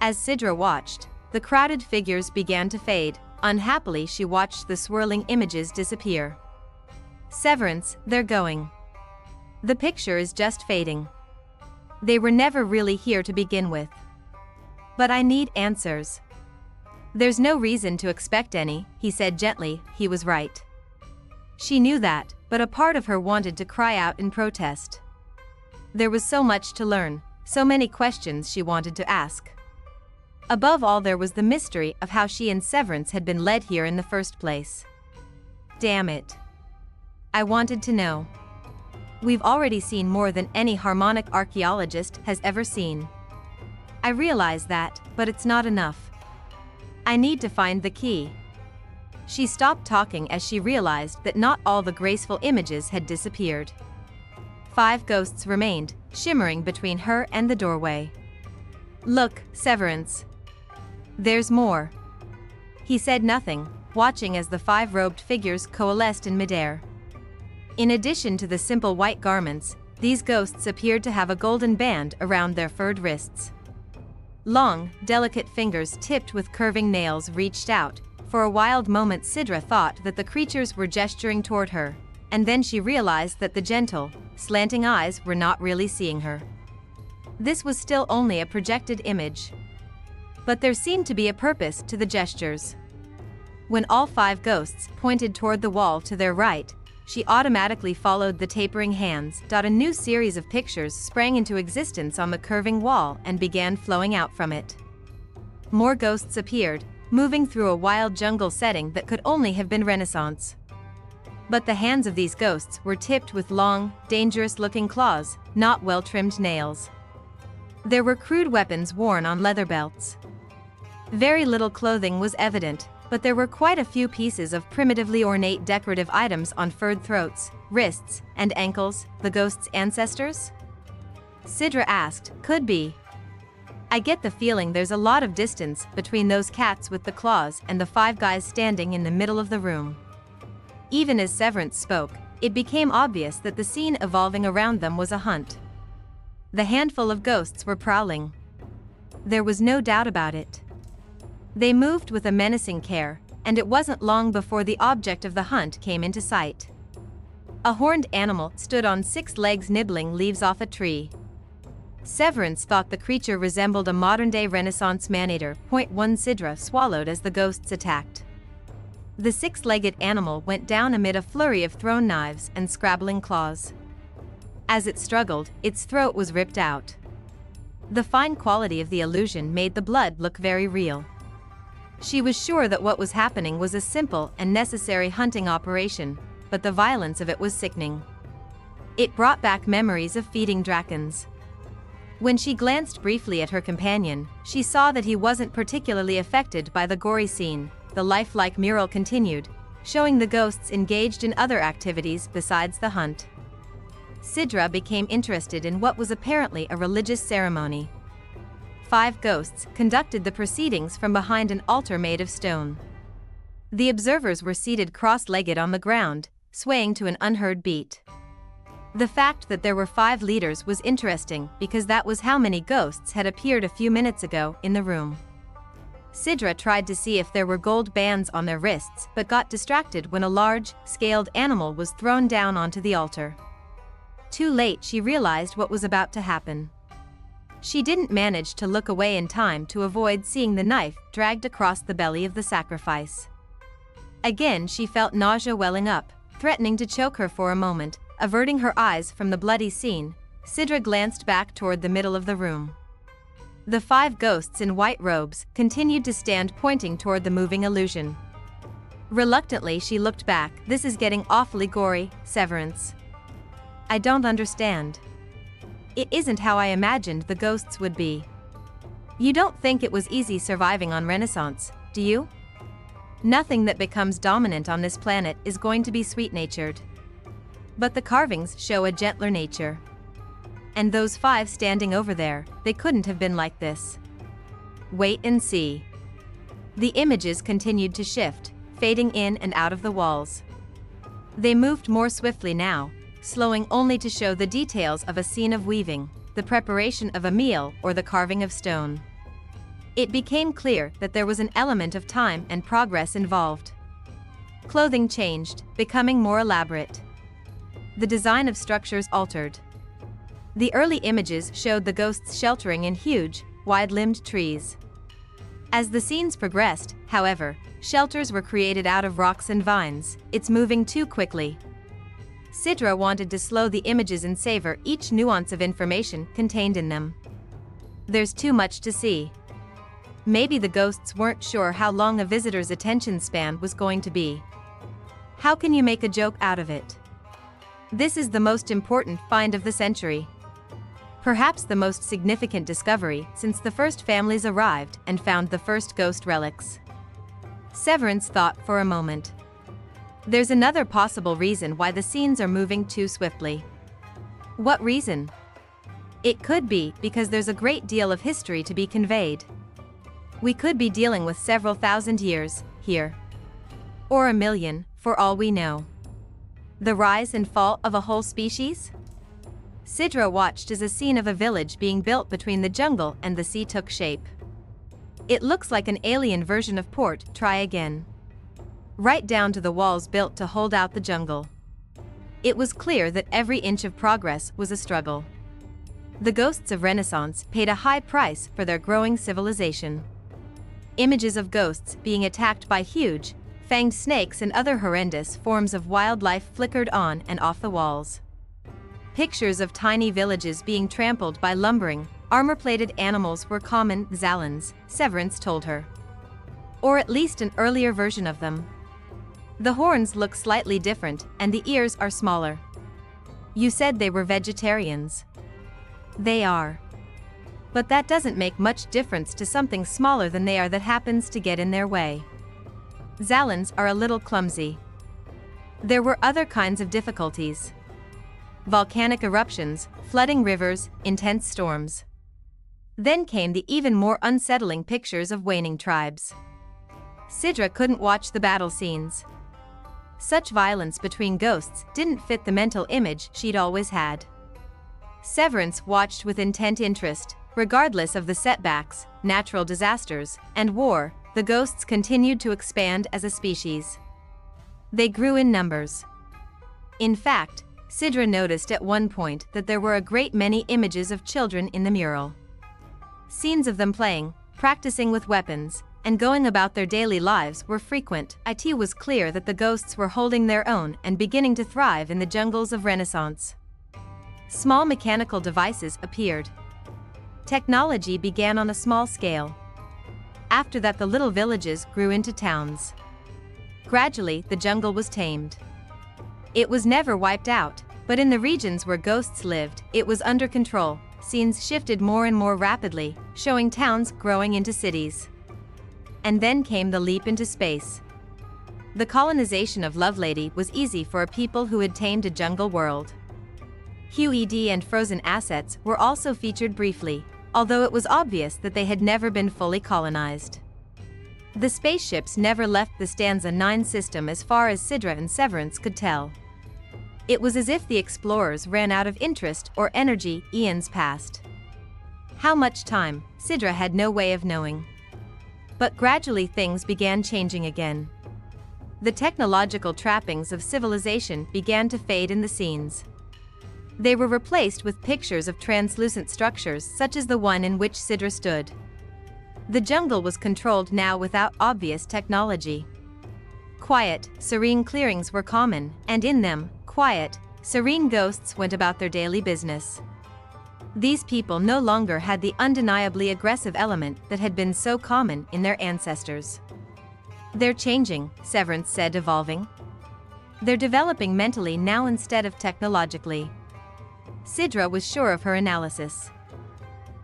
As Cidra watched, the crowded figures began to fade. Unhappily, she watched the swirling images disappear. Severance, they're going. The picture is just fading. They were never really here to begin with. But I need answers. There's no reason to expect any, he said gently. He was right. She knew that, but a part of her wanted to cry out in protest. There was so much to learn, so many questions she wanted to ask. Above all, there was the mystery of how she and Severance had been led here in the first place. Damn it. I wanted to know. We've already seen more than any harmonic archaeologist has ever seen. I realize that, but it's not enough. I need to find the key. She stopped talking as she realized that not all the graceful images had disappeared. 5 ghosts remained, shimmering between her and the doorway. Look, Severance. There's more. He said nothing, watching as the 5 robed figures coalesced in midair. In addition to the simple white garments, these ghosts appeared to have a golden band around their furred wrists. Long, delicate fingers tipped with curving nails reached out. For a wild moment Cidra thought that the creatures were gesturing toward her, and then she realized that the gentle, slanting eyes were not really seeing her. This was still only a projected image. But there seemed to be a purpose to the gestures. When all 5 ghosts pointed toward the wall to their right, she automatically followed the tapering hands. A new series of pictures sprang into existence on the curving wall and began flowing out from it. More ghosts appeared, moving through a wild jungle setting that could only have been Renaissance. But the hands of these ghosts were tipped with long, dangerous-looking claws, not well-trimmed nails. There were crude weapons worn on leather belts. Very little clothing was evident, but there were quite a few pieces of primitively ornate decorative items on furred throats, wrists, and ankles. The ghosts' ancestors? Cidra asked. Could be. I get the feeling there's a lot of distance between those cats with the claws and the 5 guys standing in the middle of the room. Even as Severance spoke, it became obvious that the scene evolving around them was a hunt. The handful of ghosts were prowling. There was no doubt about it. They moved with a menacing care, and it wasn't long before the object of the hunt came into sight. A horned animal stood on 6 legs nibbling leaves off a tree. Severance thought the creature resembled a modern-day Renaissance man-eater. One Cidra swallowed as the ghosts attacked. The 6-legged animal went down amid a flurry of thrown knives and scrabbling claws. As it struggled, its throat was ripped out. The fine quality of the illusion made the blood look very real. She was sure that what was happening was a simple and necessary hunting operation, but the violence of it was sickening. It brought back memories of feeding dragons. When she glanced briefly at her companion, she saw that he wasn't particularly affected by the gory scene. The lifelike mural continued, showing the ghosts engaged in other activities besides the hunt. Cidra became interested in what was apparently a religious ceremony. 5 ghosts conducted the proceedings from behind an altar made of stone. The observers were seated cross-legged on the ground, swaying to an unheard beat. The fact that there were 5 leaders was interesting because that was how many ghosts had appeared a few minutes ago in the room. Cidra tried to see if there were gold bands on their wrists but got distracted when a large, scaled animal was thrown down onto the altar. Too late, she realized what was about to happen. She didn't manage to look away in time to avoid seeing the knife dragged across the belly of the sacrifice. Again she felt nausea welling up, threatening to choke her for a moment. Averting her eyes from the bloody scene, Cidra glanced back toward the middle of the room. The 5 ghosts in white robes continued to stand pointing toward the moving illusion. Reluctantly she looked back. This is getting awfully gory, Severance. I don't understand. It isn't how I imagined the ghosts would be. You don't think it was easy surviving on Renaissance, do you? Nothing that becomes dominant on this planet is going to be sweet-natured. But the carvings show a gentler nature. And those 5 standing over there, they couldn't have been like this. Wait and see. The images continued to shift, fading in and out of the walls. They moved more swiftly now, slowing only to show the details of a scene of weaving, the preparation of a meal, or the carving of stone. It became clear that there was an element of time and progress involved. Clothing changed, becoming more elaborate. The design of structures altered. The early images showed the ghosts sheltering in huge, wide-limbed trees. As the scenes progressed, however, shelters were created out of rocks and vines. It's moving too quickly. Cidra wanted to slow the images and savor each nuance of information contained in them. There's too much to see. Maybe the ghosts weren't sure how long a visitor's attention span was going to be. How can you make a joke out of it? This is the most important find of the century. Perhaps the most significant discovery since the first families arrived and found the first ghost relics. Severance thought for a moment. There's another possible reason why the scenes are moving too swiftly. What reason? It could be because there's a great deal of history to be conveyed. We could be dealing with several thousand years, here. Or a million, for all we know. The rise and fall of a whole species? Cidra watched as a scene of a village being built between the jungle and the sea took shape. It looks like an alien version of Port, Try Again. Right down to the walls built to hold out the jungle. It was clear that every inch of progress was a struggle. The ghosts of Renaissance paid a high price for their growing civilization. Images of ghosts being attacked by huge, fanged snakes and other horrendous forms of wildlife flickered on and off the walls. Pictures of tiny villages being trampled by lumbering, armor-plated animals were common. Zalans, Severance told her. Or at least an earlier version of them. The horns look slightly different, and the ears are smaller. You said they were vegetarians. They are. But that doesn't make much difference to something smaller than they are that happens to get in their way. Zalans are a little clumsy. There were other kinds of difficulties. Volcanic eruptions, flooding rivers, intense storms. Then came the even more unsettling pictures of waning tribes. Cidra couldn't watch the battle scenes. Such violence between ghosts didn't fit the mental image she'd always had. Severance watched with intent interest. Regardless of the setbacks, natural disasters, and war, the ghosts continued to expand as a species. They grew in numbers. In fact, Cidra noticed at one point that there were a great many images of children in the mural. Scenes of them playing, practicing with weapons, and going about their daily lives were frequent. It was clear that the ghosts were holding their own and beginning to thrive in the jungles of Renaissance. Small mechanical devices appeared. Technology began on a small scale. After that, the little villages grew into towns. Gradually, the jungle was tamed. It was never wiped out, but in the regions where ghosts lived, it was under control. Scenes shifted more and more rapidly, showing towns growing into cities. And then came the leap into space. The colonization of Lovelady was easy for a people who had tamed a jungle world. QED and frozen assets were also featured briefly, although it was obvious that they had never been fully colonized. The spaceships never left the Stanza 9 system as far as Cidra and Severance could tell. It was as if the explorers ran out of interest or energy. Eons passed. How much time, Cidra had no way of knowing. But gradually things began changing again. The technological trappings of civilization began to fade in the scenes. They were replaced with pictures of translucent structures such as the one in which Cidra stood. The jungle was controlled now without obvious technology. Quiet, serene clearings were common, and in them, quiet, serene ghosts went about their daily business. These people no longer had the undeniably aggressive element that had been so common in their ancestors. They're changing, Severance said, evolving. They're developing mentally now instead of technologically. Cidra was sure of her analysis.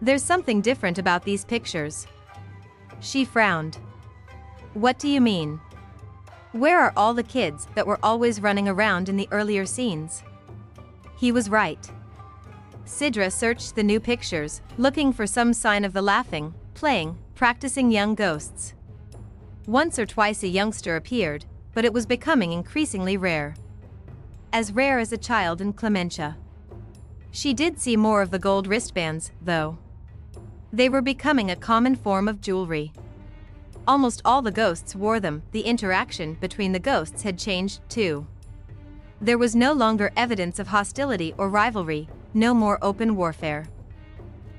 There's something different about these pictures. She frowned. What do you mean? Where are all the kids that were always running around in the earlier scenes? He was right. Cidra searched the new pictures, looking for some sign of the laughing, playing, practicing young ghosts. Once or twice a youngster appeared, but it was becoming increasingly rare. As rare as a child in Clementia. She did see more of the gold wristbands, though. They were becoming a common form of jewelry. Almost all the ghosts wore them. The interaction between the ghosts had changed, too. There was no longer evidence of hostility or rivalry, no more open warfare.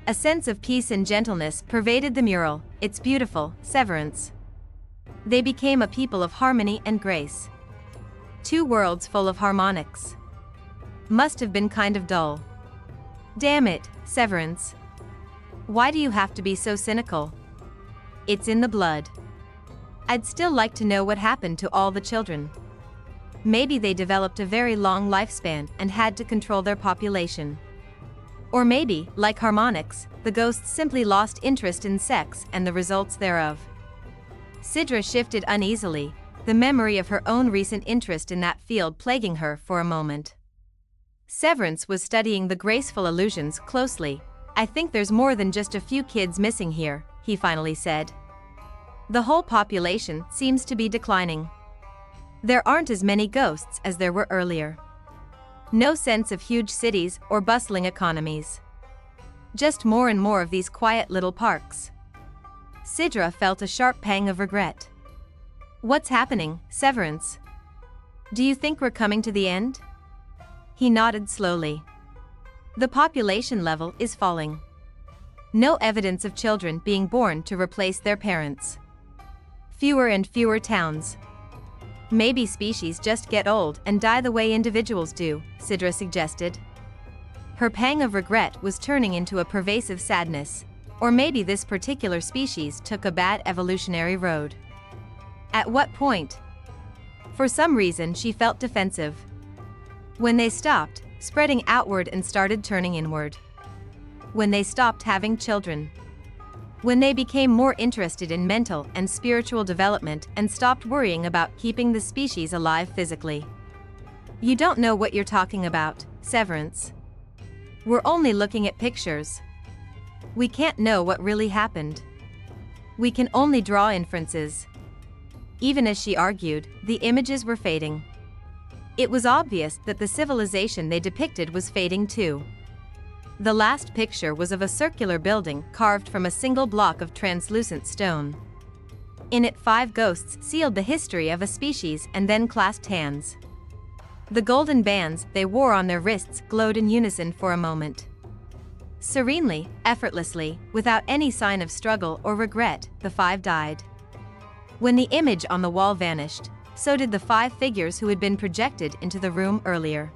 A sense of peace and gentleness pervaded the mural. It's beautiful, Severance. They became a people of harmony and grace. Two worlds full of harmonics. Must have been kind of dull. Damn it, Severance. Why do you have to be so cynical? It's in the blood. I'd still like to know what happened to all the children. Maybe they developed a very long lifespan and had to control their population. Or maybe, like harmonics, the ghosts simply lost interest in sex and the results thereof. Cidra shifted uneasily, the memory of her own recent interest in that field plaguing her for a moment. Severance was studying the graceful illusions closely. I think there's more than just a few kids missing here, he finally said. The whole population seems to be declining. There aren't as many ghosts as there were earlier. No sense of huge cities or bustling economies. Just more and more of these quiet little parks. Cidra felt a sharp pang of regret. What's happening, Severance? Do you think we're coming to the end? He nodded slowly. The population level is falling. No evidence of children being born to replace their parents. Fewer and fewer towns. Maybe species just get old and die the way individuals do, Cidra suggested. Her pang of regret was turning into a pervasive sadness. Or maybe this particular species took a bad evolutionary road. At what point? For some reason she felt defensive. When they stopped spreading outward and started turning inward. When they stopped having children. When they became more interested in mental and spiritual development and stopped worrying about keeping the species alive physically. You don't know what you're talking about, Severance. We're only looking at pictures. We can't know what really happened. We can only draw inferences. Even as she argued, the images were fading. It was obvious that the civilization they depicted was fading too. The last picture was of a circular building carved from a single block of translucent stone. In it 5 ghosts sealed the history of a species and then clasped hands. The golden bands they wore on their wrists glowed in unison for a moment. Serenely, effortlessly, without any sign of struggle or regret, the 5 died. When the image on the wall vanished, so did the 5 figures who had been projected into the room earlier.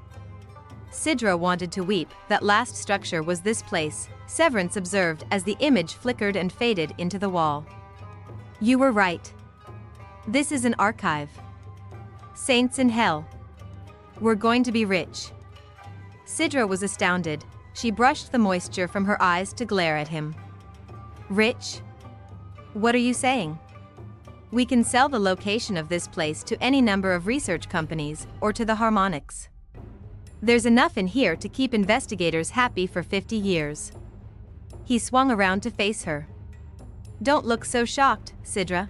Cidra wanted to weep. That last structure was this place, Severance observed as the image flickered and faded into the wall. You were right. This is an archive. Saints in hell. We're going to be rich. Cidra was astounded. She brushed the moisture from her eyes to glare at him. Rich? What are you saying? We can sell the location of this place to any number of research companies or to the harmonics. There's enough in here to keep investigators happy for 50 years. He swung around to face her. Don't look so shocked, Cidra.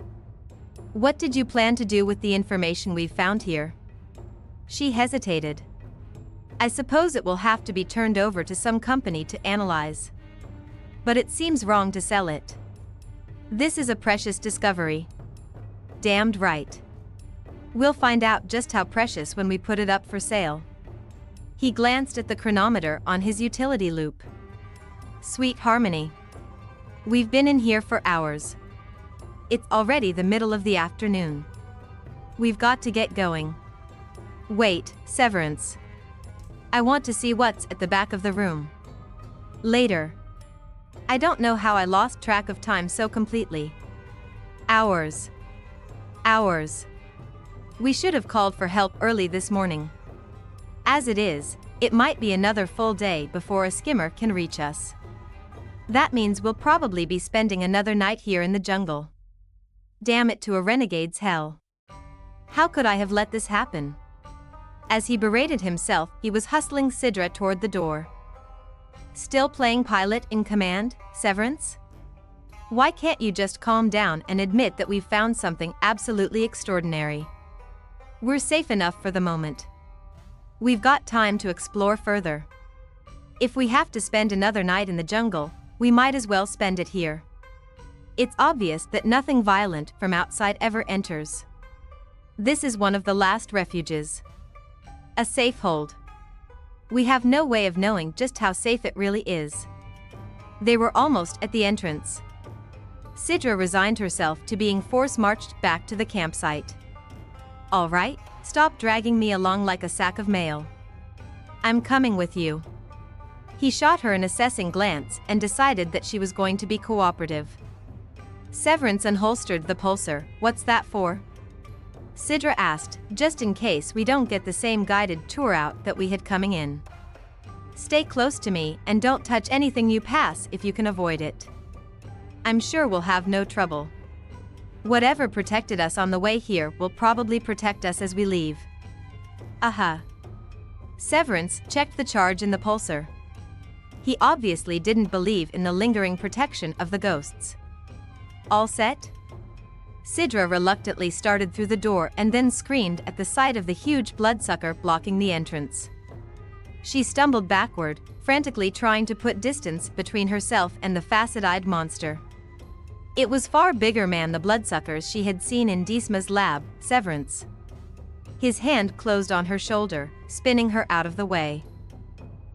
What did you plan to do with the information we've found here? She hesitated. I suppose it will have to be turned over to some company to analyze. But it seems wrong to sell it. This is a precious discovery. Damned right. We'll find out just how precious when we put it up for sale. He glanced at the chronometer on his utility loop. Sweet harmony. We've been in here for hours. It's already the middle of the afternoon. We've got to get going. Wait, Severance. I want to see what's at the back of the room. Later. I don't know how I lost track of time so completely. Hours. Hours. We should have called for help early this morning. As it is, it might be another full day before a skimmer can reach us. That means we'll probably be spending another night here in the jungle. Damn it to a renegade's hell. How could I have let this happen? As he berated himself, he was hustling Cidra toward the door. Still playing pilot in command, Severance? Why can't you just calm down and admit that we've found something absolutely extraordinary? We're safe enough for the moment. We've got time to explore further. If we have to spend another night in the jungle, we might as well spend it here. It's obvious that nothing violent from outside ever enters. This is one of the last refuges. A safe hold. We have no way of knowing just how safe it really is. They were almost at the entrance. Cidra resigned herself to being force-marched back to the campsite. All right, stop dragging me along like a sack of mail. I'm coming with you. He shot her an assessing glance and decided that she was going to be cooperative. Severance unholstered the pulsar. What's that for? Cidra asked, just in case we don't get the same guided tour out that we had coming in. Stay close to me and don't touch anything you pass if you can avoid it. I'm sure we'll have no trouble. Whatever protected us on the way here will probably protect us as we leave. Aha. Severance checked the charge in the pulsar. He obviously didn't believe in the lingering protection of the ghosts. All set? Cidra reluctantly started through the door and then screamed at the sight of the huge bloodsucker blocking the entrance. She stumbled backward, frantically trying to put distance between herself and the facet-eyed monster. It was far bigger than the bloodsuckers she had seen in Disma's lab, Severance. His hand closed on her shoulder, spinning her out of the way.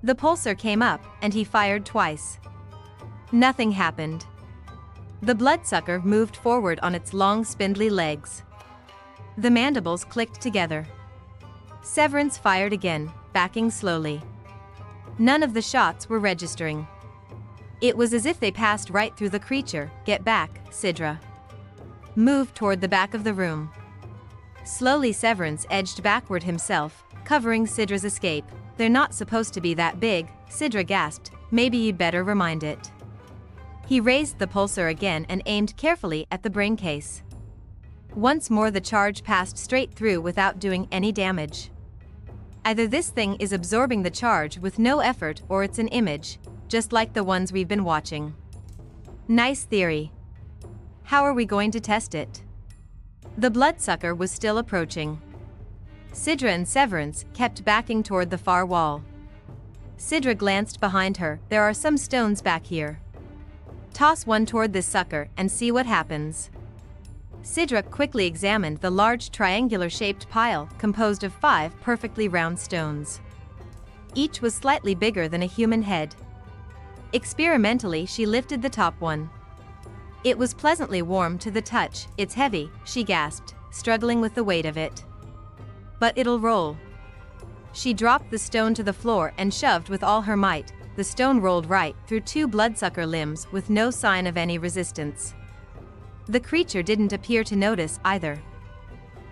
The pulsar came up, and he fired twice. Nothing happened. The bloodsucker moved forward on its long spindly legs. The mandibles clicked together. Severance fired again, backing slowly. None of the shots were registering. It was as if they passed right through the creature. Get back, Cidra. Move toward the back of the room. Slowly Severance edged backward himself, covering Cidra's escape. They're not supposed to be that big, Cidra gasped. Maybe you'd better remind it. He raised the pulsar again and aimed carefully at the brain case. Once more the charge passed straight through without doing any damage. Either this thing is absorbing the charge with no effort or it's an image, just like the ones we've been watching. Nice theory. How are we going to test it? The bloodsucker was still approaching. Cidra and Severance kept backing toward the far wall. Cidra glanced behind her. There are some stones back here. Toss one toward this sucker and see what happens. Cidra quickly examined the large triangular-shaped pile composed of 5 perfectly round stones. Each was slightly bigger than a human head. Experimentally, she lifted the top one. It was pleasantly warm to the touch. It's heavy, she gasped, struggling with the weight of it. But it'll roll. She dropped the stone to the floor and shoved with all her might. The stone rolled right through 2 bloodsucker limbs with no sign of any resistance. The creature didn't appear to notice either.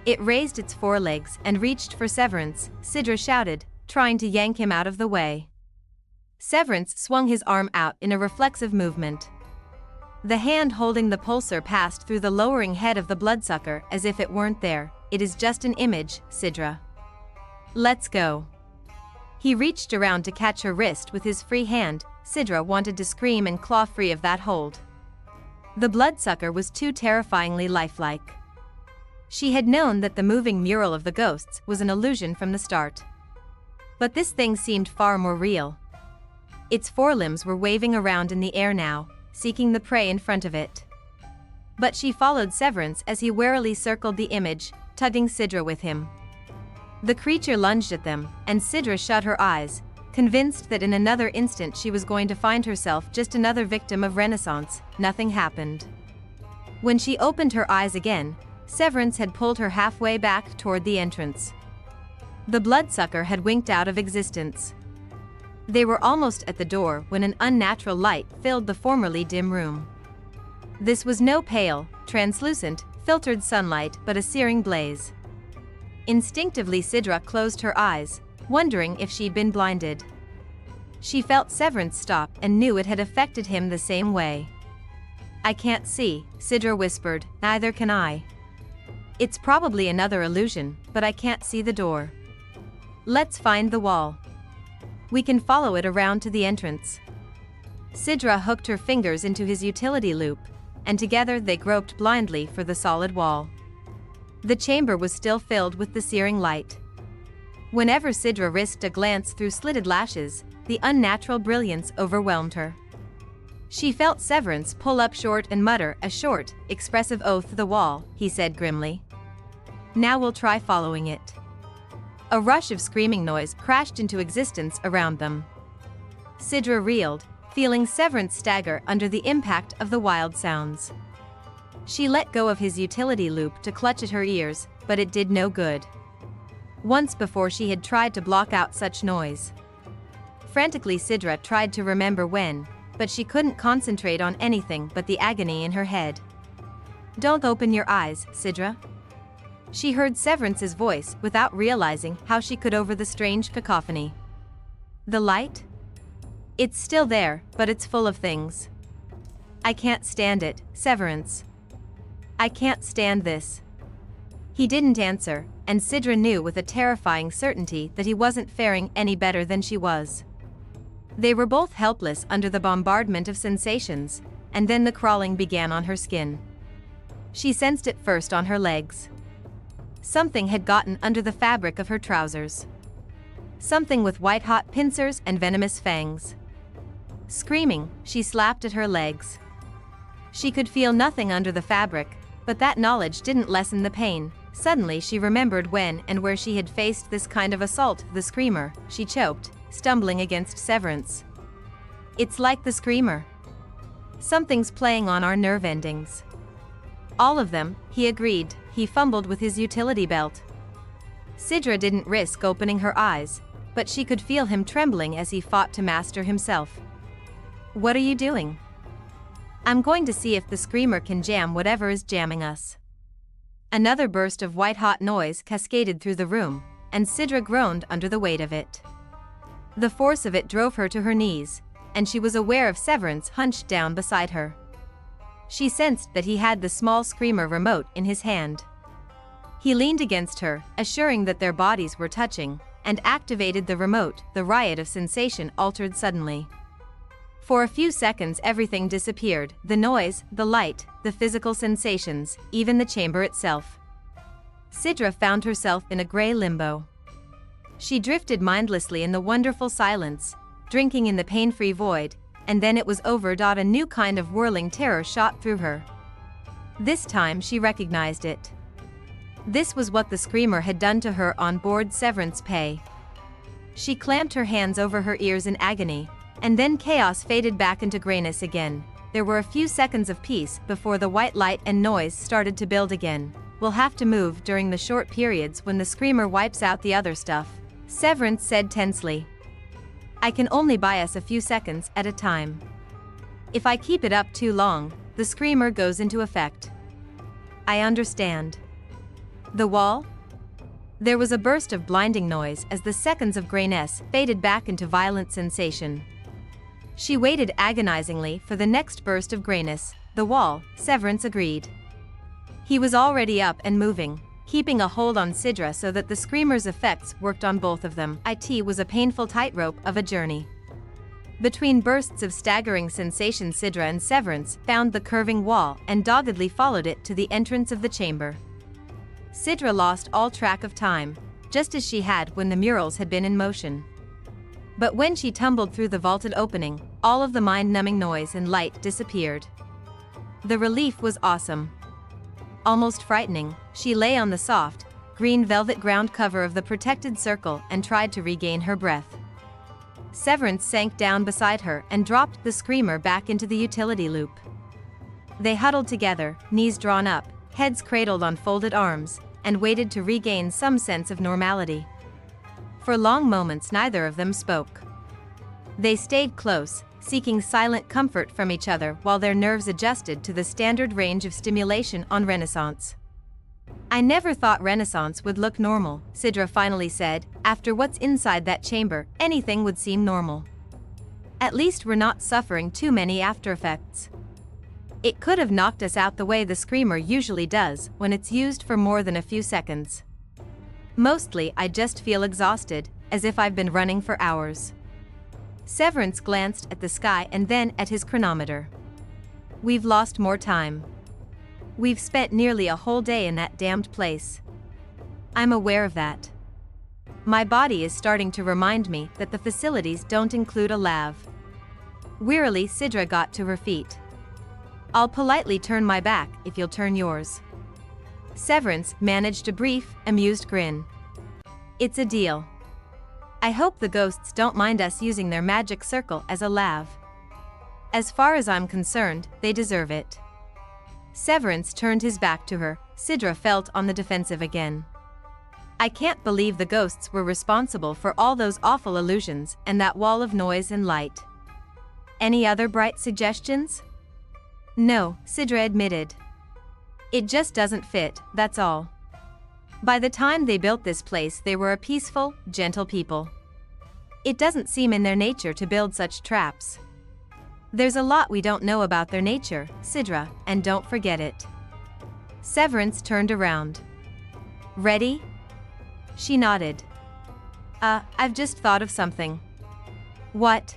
It raised its forelegs and reached for Severance. Cidra shouted, trying to yank him out of the way. Severance swung his arm out in a reflexive movement. The hand holding the pulsar passed through the lowering head of the bloodsucker as if it weren't there. It is just an image, Cidra. Let's go. He reached around to catch her wrist with his free hand. Cidra wanted to scream and claw free of that hold. The bloodsucker was too terrifyingly lifelike. She had known that the moving mural of the ghosts was an illusion from the start. But this thing seemed far more real. Its forelimbs were waving around in the air now, seeking the prey in front of it. But she followed Severance as he warily circled the image, tugging Cidra with him. The creature lunged at them, and Cidra shut her eyes, convinced that in another instant she was going to find herself just another victim of Renaissance. Nothing happened. When she opened her eyes again, Severance had pulled her halfway back toward the entrance. The bloodsucker had winked out of existence. They were almost at the door when an unnatural light filled the formerly dim room. This was no pale, translucent, filtered sunlight but a searing blaze. Instinctively Cidra closed her eyes, wondering if she'd been blinded. She felt Severance stop and knew it had affected him the same way. I can't see, Cidra whispered, neither can I. It's probably another illusion, but I can't see the door. Let's find the wall. We can follow it around to the entrance. Cidra hooked her fingers into his utility loop, and together they groped blindly for the solid wall. The chamber was still filled with the searing light. Whenever Cidra risked a glance through slitted lashes, the unnatural brilliance overwhelmed her. She felt Severance pull up short and mutter a short, expressive oath to the wall. He said grimly. Now we'll try following it. A rush of screaming noise crashed into existence around them. Cidra reeled, feeling Severance stagger under the impact of the wild sounds. She let go of his utility loop to clutch at her ears, but it did no good. Once before she had tried to block out such noise. Frantically Cidra tried to remember when, but she couldn't concentrate on anything but the agony in her head. Don't open your eyes, Cidra. She heard Severance's voice without realizing how she could over the strange cacophony. The light? It's still there, but it's full of things. I can't stand it, Severance. I can't stand this. He didn't answer, and Cidra knew with a terrifying certainty that he wasn't faring any better than she was. They were both helpless under the bombardment of sensations, and then the crawling began on her skin. She sensed it first on her legs. Something had gotten under the fabric of her trousers. Something with white-hot pincers and venomous fangs. Screaming, she slapped at her legs. She could feel nothing under the fabric, but that knowledge didn't lessen the pain. Suddenly she remembered when and where she had faced this kind of assault. The screamer, she choked, stumbling against Severance. It's like the screamer. Something's playing on our nerve endings. All of them, he agreed. He fumbled with his utility belt. Cidra didn't risk opening her eyes, but she could feel him trembling as he fought to master himself. What are you doing? I'm going to see if the screamer can jam whatever is jamming us. Another burst of white-hot noise cascaded through the room, and Cidra groaned under the weight of it. The force of it drove her to her knees, and she was aware of Severance hunched down beside her. She sensed that he had the small screamer remote in his hand. He leaned against her, assuring that their bodies were touching, and activated the remote. The riot of sensation altered suddenly. For a few seconds everything disappeared, the noise, the light, the physical sensations, even the chamber itself. Cidra found herself in a gray limbo. She drifted mindlessly in the wonderful silence, drinking in the pain-free void, and then it was over. A new kind of whirling terror shot through her. This time she recognized it. This was what the screamer had done to her on board Severance Pay. She clamped her hands over her ears in agony, and then chaos faded back into grayness again. There were a few seconds of peace before the white light and noise started to build again. We'll have to move during the short periods when the screamer wipes out the other stuff, Severance said tensely. I can only buy us a few seconds at a time. If I keep it up too long, the screamer goes into effect. I understand. The wall? There was a burst of blinding noise as the seconds of grayness faded back into violent sensation. She waited agonizingly for the next burst of grayness. The wall, Severance agreed. He was already up and moving, keeping a hold on Cidra so that the screamer's effects worked on both of them. It was a painful tightrope of a journey. Between bursts of staggering sensation, Cidra and Severance found the curving wall and doggedly followed it to the entrance of the chamber. Cidra lost all track of time, just as she had when the murals had been in motion. But when she tumbled through the vaulted opening, all of the mind-numbing noise and light disappeared. The relief was awesome. Almost frightening, she lay on the soft, green velvet ground cover of the protected circle and tried to regain her breath. Severance sank down beside her and dropped the screamer back into the utility loop. They huddled together, knees drawn up, heads cradled on folded arms, and waited to regain some sense of normality. For long moments neither of them spoke. They stayed close, seeking silent comfort from each other while their nerves adjusted to the standard range of stimulation on Renaissance. I never thought Renaissance would look normal, Cidra finally said. After what's inside that chamber, anything would seem normal. At least we're not suffering too many after effects. It could have knocked us out the way the screamer usually does when it's used for more than a few seconds. Mostly I just feel exhausted, as if I've been running for hours. Severance glanced at the sky and then at his chronometer. We've lost more time. We've spent nearly a whole day in that damned place. I'm aware of that. My body is starting to remind me that the facilities don't include a lav. Wearily, Cidra got to her feet. I'll politely turn my back if you'll turn yours. Severance managed a brief, amused grin. It's a deal. I hope the ghosts don't mind us using their magic circle as a lav. As far as I'm concerned, they deserve it. Severance turned his back to her. Cidra felt on the defensive again. I can't believe the ghosts were responsible for all those awful illusions and that wall of noise and light. Any other bright suggestions? No, Cidra admitted. It just doesn't fit, that's all. By the time they built this place, they were a peaceful, gentle people. It doesn't seem in their nature to build such traps. There's a lot we don't know about their nature, Cidra, and don't forget it. Severance turned around. Ready? She nodded. I've just thought of something. What?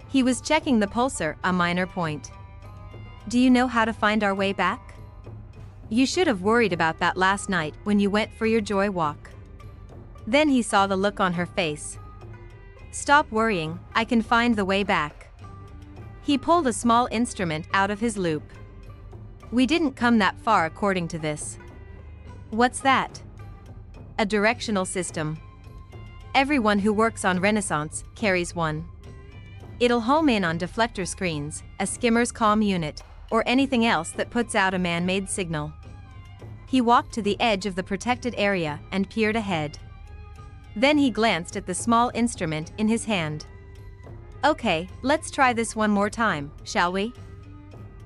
He was checking the pulsar, a minor point. Do you know how to find our way back? You should have worried about that last night when you went for your joy walk. Then he saw the look on her face. Stop worrying, I can find the way back. He pulled a small instrument out of his loop. We didn't come that far according to this. What's that? A directional system. Everyone who works on Renaissance carries one. It'll home in on deflector screens, a skimmer's comm unit, or anything else that puts out a man-made signal. He walked to the edge of the protected area and peered ahead. Then he glanced at the small instrument in his hand. Okay, let's try this one more time, shall we?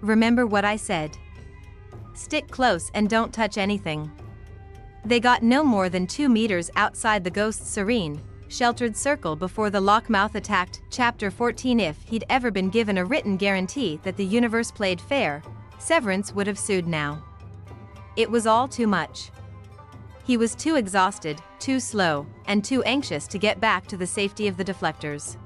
Remember what I said. Stick close and don't touch anything. They got no more than 2 meters outside the ghost's serene, sheltered circle before the lockmouth attacked. Chapter 14. If he'd ever been given a written guarantee that the universe played fair, Severance would have sued now. It was all too much. He was too exhausted, too slow, and too anxious to get back to the safety of the deflectors.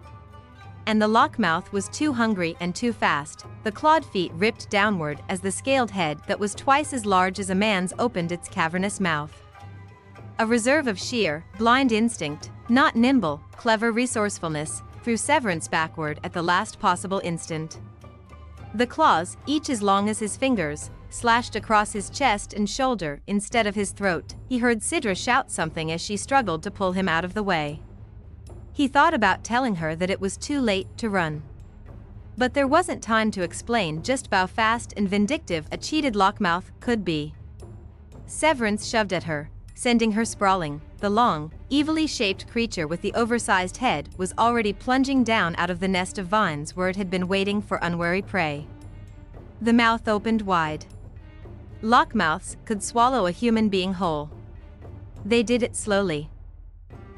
And the lockmouth was too hungry and too fast. The clawed feet ripped downward as the scaled head that was twice as large as a man's opened its cavernous mouth. A reserve of sheer, blind instinct, not nimble, clever resourcefulness, threw Severance backward at the last possible instant. The claws, each as long as his fingers, slashed across his chest and shoulder instead of his throat. He heard Cidra shout something as she struggled to pull him out of the way. He thought about telling her that it was too late to run. But there wasn't time to explain just how fast and vindictive a cheated lockmouth could be. Severance shoved at her, sending her sprawling. The long, evilly shaped creature with the oversized head was already plunging down out of the nest of vines where it had been waiting for unwary prey. The mouth opened wide. Lockmouths could swallow a human being whole. They did it slowly.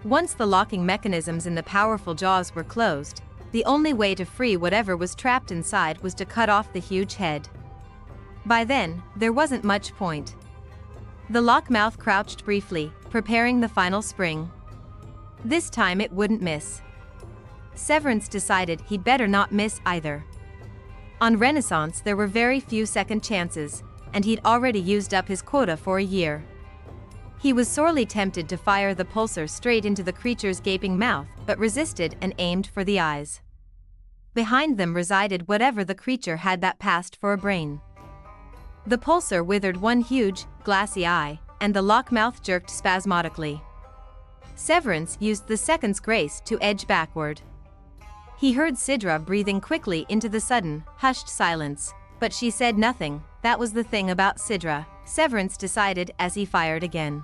Once the locking mechanisms in the powerful jaws were closed, the only way to free whatever was trapped inside was to cut off the huge head. By then, there wasn't much point. The lockmouth crouched briefly, preparing the final spring. This time it wouldn't miss. Severance decided he'd better not miss either. On Renaissance there were very few second chances, and he'd already used up his quota for a year. He was sorely tempted to fire the pulsar straight into the creature's gaping mouth, but resisted and aimed for the eyes. Behind them resided whatever the creature had that passed for a brain. The pulsar withered one huge, glassy eye, and the lockmouth jerked spasmodically. Severance used the second's grace to edge backward. He heard Cidra breathing quickly into the sudden, hushed silence, but she said nothing. That was the thing about Cidra, Severance decided as he fired again.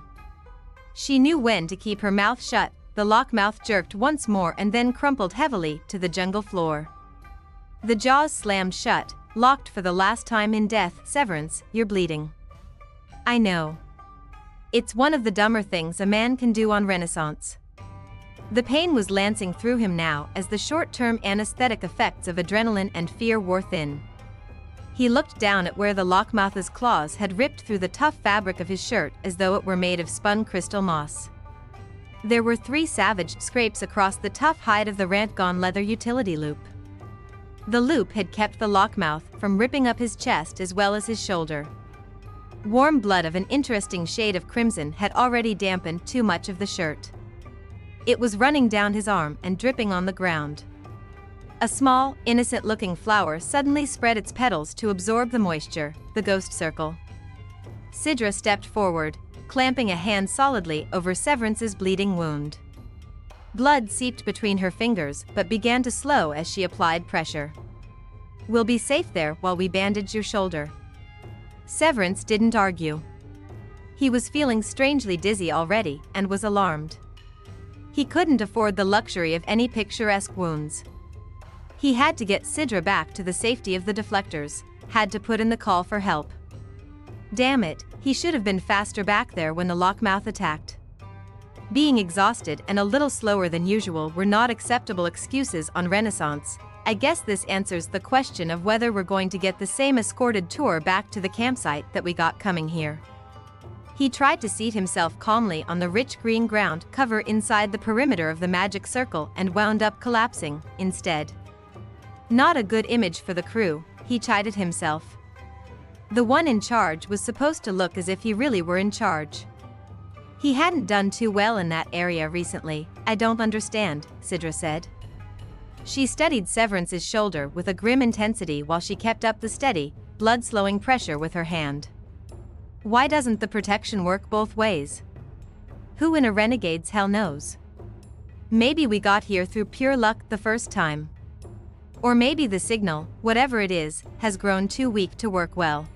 She knew when to keep her mouth shut. The lockmouth jerked once more and then crumpled heavily to the jungle floor. The jaws slammed shut, locked for the last time in death. Severance, you're bleeding. I know. It's one of the dumber things a man can do on Renaissance. The pain was lancing through him now as the short-term anesthetic effects of adrenaline and fear wore thin. He looked down at where the lockmouth's claws had ripped through the tough fabric of his shirt as though it were made of spun crystal moss. There were 3 savage scrapes across the tough hide of the rant-gone leather utility loop. The loop had kept the lockmouth from ripping up his chest as well as his shoulder. Warm blood of an interesting shade of crimson had already dampened too much of the shirt. It was running down his arm and dripping on the ground. A small, innocent-looking flower suddenly spread its petals to absorb the moisture, the ghost circle. Cidra stepped forward, clamping a hand solidly over Severance's bleeding wound. Blood seeped between her fingers but began to slow as she applied pressure. "We'll be safe there while we bandage your shoulder." Severance didn't argue. He was feeling strangely dizzy already and was alarmed. He couldn't afford the luxury of any picturesque wounds. He had to get Cidra back to the safety of the deflectors, had to put in the call for help. Damn it, he should have been faster back there when the lockmouth attacked. Being exhausted and a little slower than usual were not acceptable excuses on Renaissance. I guess this answers the question of whether we're going to get the same escorted tour back to the campsite that we got coming here. He tried to seat himself calmly on the rich green ground cover inside the perimeter of the magic circle and wound up collapsing, instead. Not a good image for the crew, he chided himself. The one in charge was supposed to look as if he really were in charge. He hadn't done too well in that area recently. "I don't understand," Cidra said. She studied Severance's shoulder with a grim intensity while she kept up the steady, blood-slowing pressure with her hand. "Why doesn't the protection work both ways? Who in a renegade's hell knows? Maybe we got here through pure luck the first time. Or maybe the signal, whatever it is, has grown too weak to work well.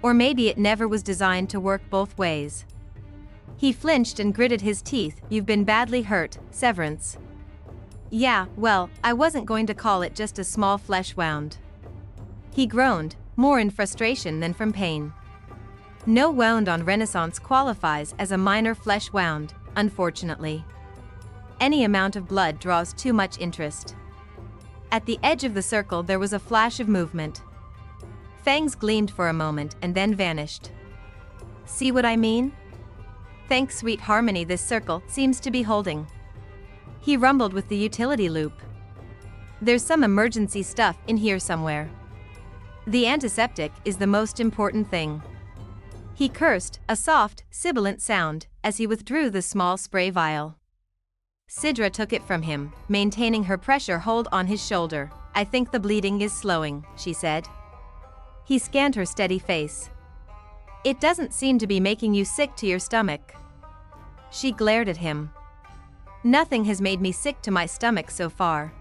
Or maybe it never was designed to work both ways." He flinched and gritted his teeth. "You've been badly hurt, Severance." "Yeah, well, I wasn't going to call it just a small flesh wound." He groaned, more in frustration than from pain. No wound on Renaissance qualifies as a minor flesh wound, unfortunately. Any amount of blood draws too much interest. At the edge of the circle there was a flash of movement. Fangs gleamed for a moment and then vanished. "See what I mean? Thanks, sweet harmony this circle seems to be holding." He rumbled with the utility loop. "There's some emergency stuff in here somewhere. The antiseptic is the most important thing." He cursed, a soft, sibilant sound, as he withdrew the small spray vial. Cidra took it from him, maintaining her pressure hold on his shoulder. "I think the bleeding is slowing," she said. He scanned her steady face. "It doesn't seem to be making you sick to your stomach." She glared at him. "Nothing has made me sick to my stomach so far.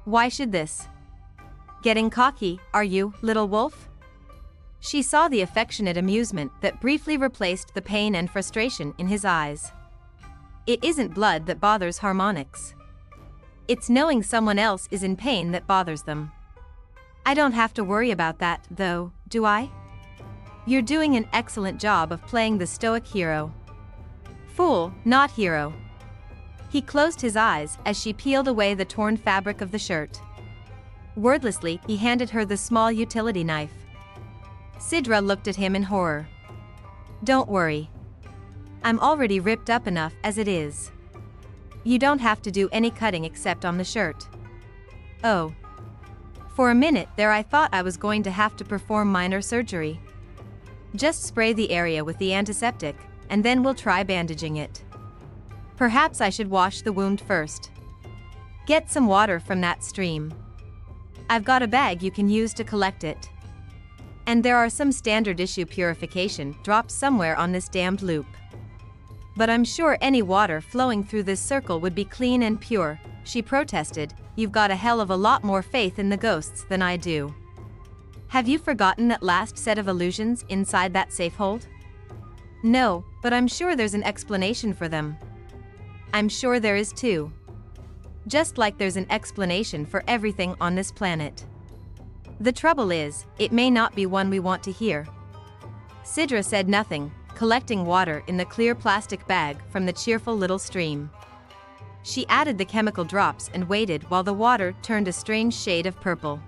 Why should this?" "Getting cocky, are you, little wolf?" She saw the affectionate amusement that briefly replaced the pain and frustration in his eyes. "It isn't blood that bothers harmonics. It's knowing someone else is in pain that bothers them. I don't have to worry about that, though, do I? You're doing an excellent job of playing the stoic hero." "Fool, not hero." He closed his eyes as she peeled away the torn fabric of the shirt. Wordlessly, he handed her the small utility knife. Cidra looked at him in horror. "Don't worry. I'm already ripped up enough as it is. You don't have to do any cutting except on the shirt." "Oh." For a minute there I thought I was going to have to perform minor surgery. "Just spray the area with the antiseptic, and then we'll try bandaging it. Perhaps I should wash the wound first. Get some water from that stream. I've got a bag you can use to collect it. And there are some standard issue purification drops somewhere on this damned loop. But I'm sure any water flowing through this circle would be clean and pure," she protested. "You've got a hell of a lot more faith in the ghosts than I do. Have you forgotten that last set of illusions inside that safe hold?" "No, but I'm sure there's an explanation for them." "I'm sure there is too. Just like there's an explanation for everything on this planet. The trouble is, it may not be one we want to hear." Cidra said nothing, collecting water in the clear plastic bag from the cheerful little stream. She added the chemical drops and waited while the water turned a strange shade of purple.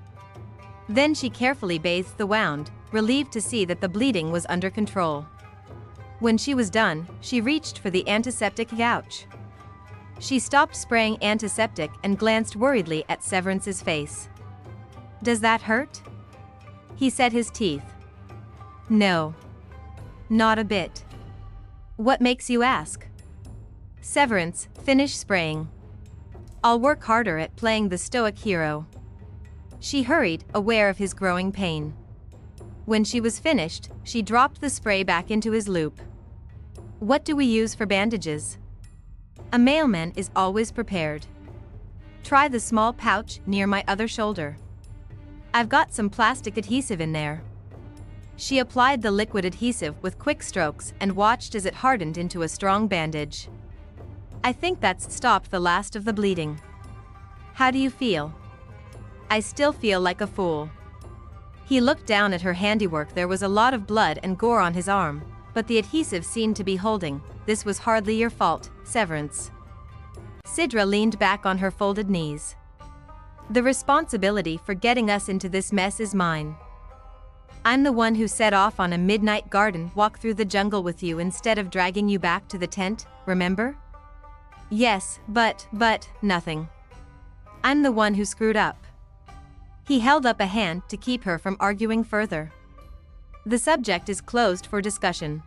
Then she carefully bathed the wound, relieved to see that the bleeding was under control. When she was done, she reached for the antiseptic gouge. She stopped spraying antiseptic and glanced worriedly at Severance's face. "Does that hurt?" He set his teeth. "No. Not a bit." "What makes you ask?" Severance, finish spraying. I'll work harder at playing the stoic hero. She hurried, aware of his growing pain. When she was finished, she dropped the spray back into his loop. What do we use for bandages? A mailman is always prepared. Try the small pouch near my other shoulder. I've got some plastic adhesive in there. She applied the liquid adhesive with quick strokes and watched as it hardened into a strong bandage. I think that's stopped the last of the bleeding. How do you feel? I still feel like a fool. He looked down at her handiwork. There was a lot of blood and gore on his arm, but the adhesive seemed to be holding. This was hardly your fault, Severance. Cidra leaned back on her folded knees. The responsibility for getting us into this mess is mine. I'm the one who set off on a midnight garden walk through the jungle with you instead of dragging you back to the tent, remember? Yes, but nothing. I'm the one who screwed up. He held up a hand to keep her from arguing further. The subject is closed for discussion.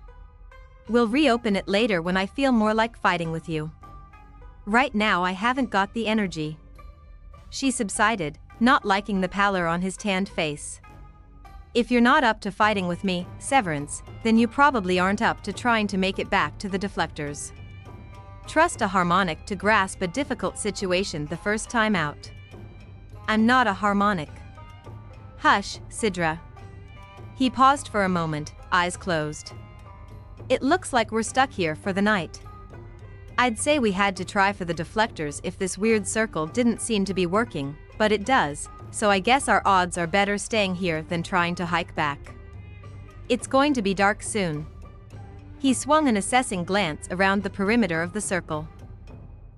We'll reopen it later when I feel more like fighting with you. Right now I haven't got the energy. She subsided, not liking the pallor on his tanned face. If you're not up to fighting with me, Severance, then you probably aren't up to trying to make it back to the deflectors. Trust a harmonic to grasp a difficult situation the first time out. I'm not a harmonic. Hush, Cidra. He paused for a moment, eyes closed. It looks like we're stuck here for the night. I'd say we had to try for the deflectors if this weird circle didn't seem to be working, but it does, so I guess our odds are better staying here than trying to hike back. It's going to be dark soon. He swung an assessing glance around the perimeter of the circle.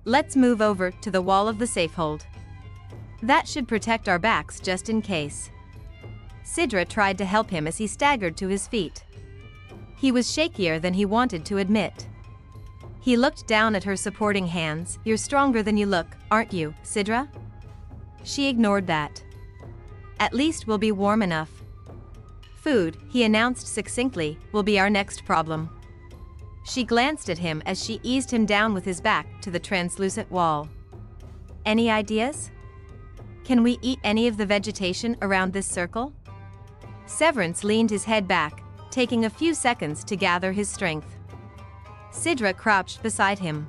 Let's move over to the wall of the safehold. That should protect our backs just in case. Cidra tried to help him as he staggered to his feet. He was shakier than he wanted to admit. He looked down at her supporting hands. You're stronger than you look, aren't you, Cidra? She ignored that. At least we'll be warm enough. Food, he announced succinctly, will be our next problem. She glanced at him as she eased him down with his back to the translucent wall. Any ideas? Can we eat any of the vegetation around this circle? Severance leaned his head back, taking a few seconds to gather his strength. Cidra crouched beside him.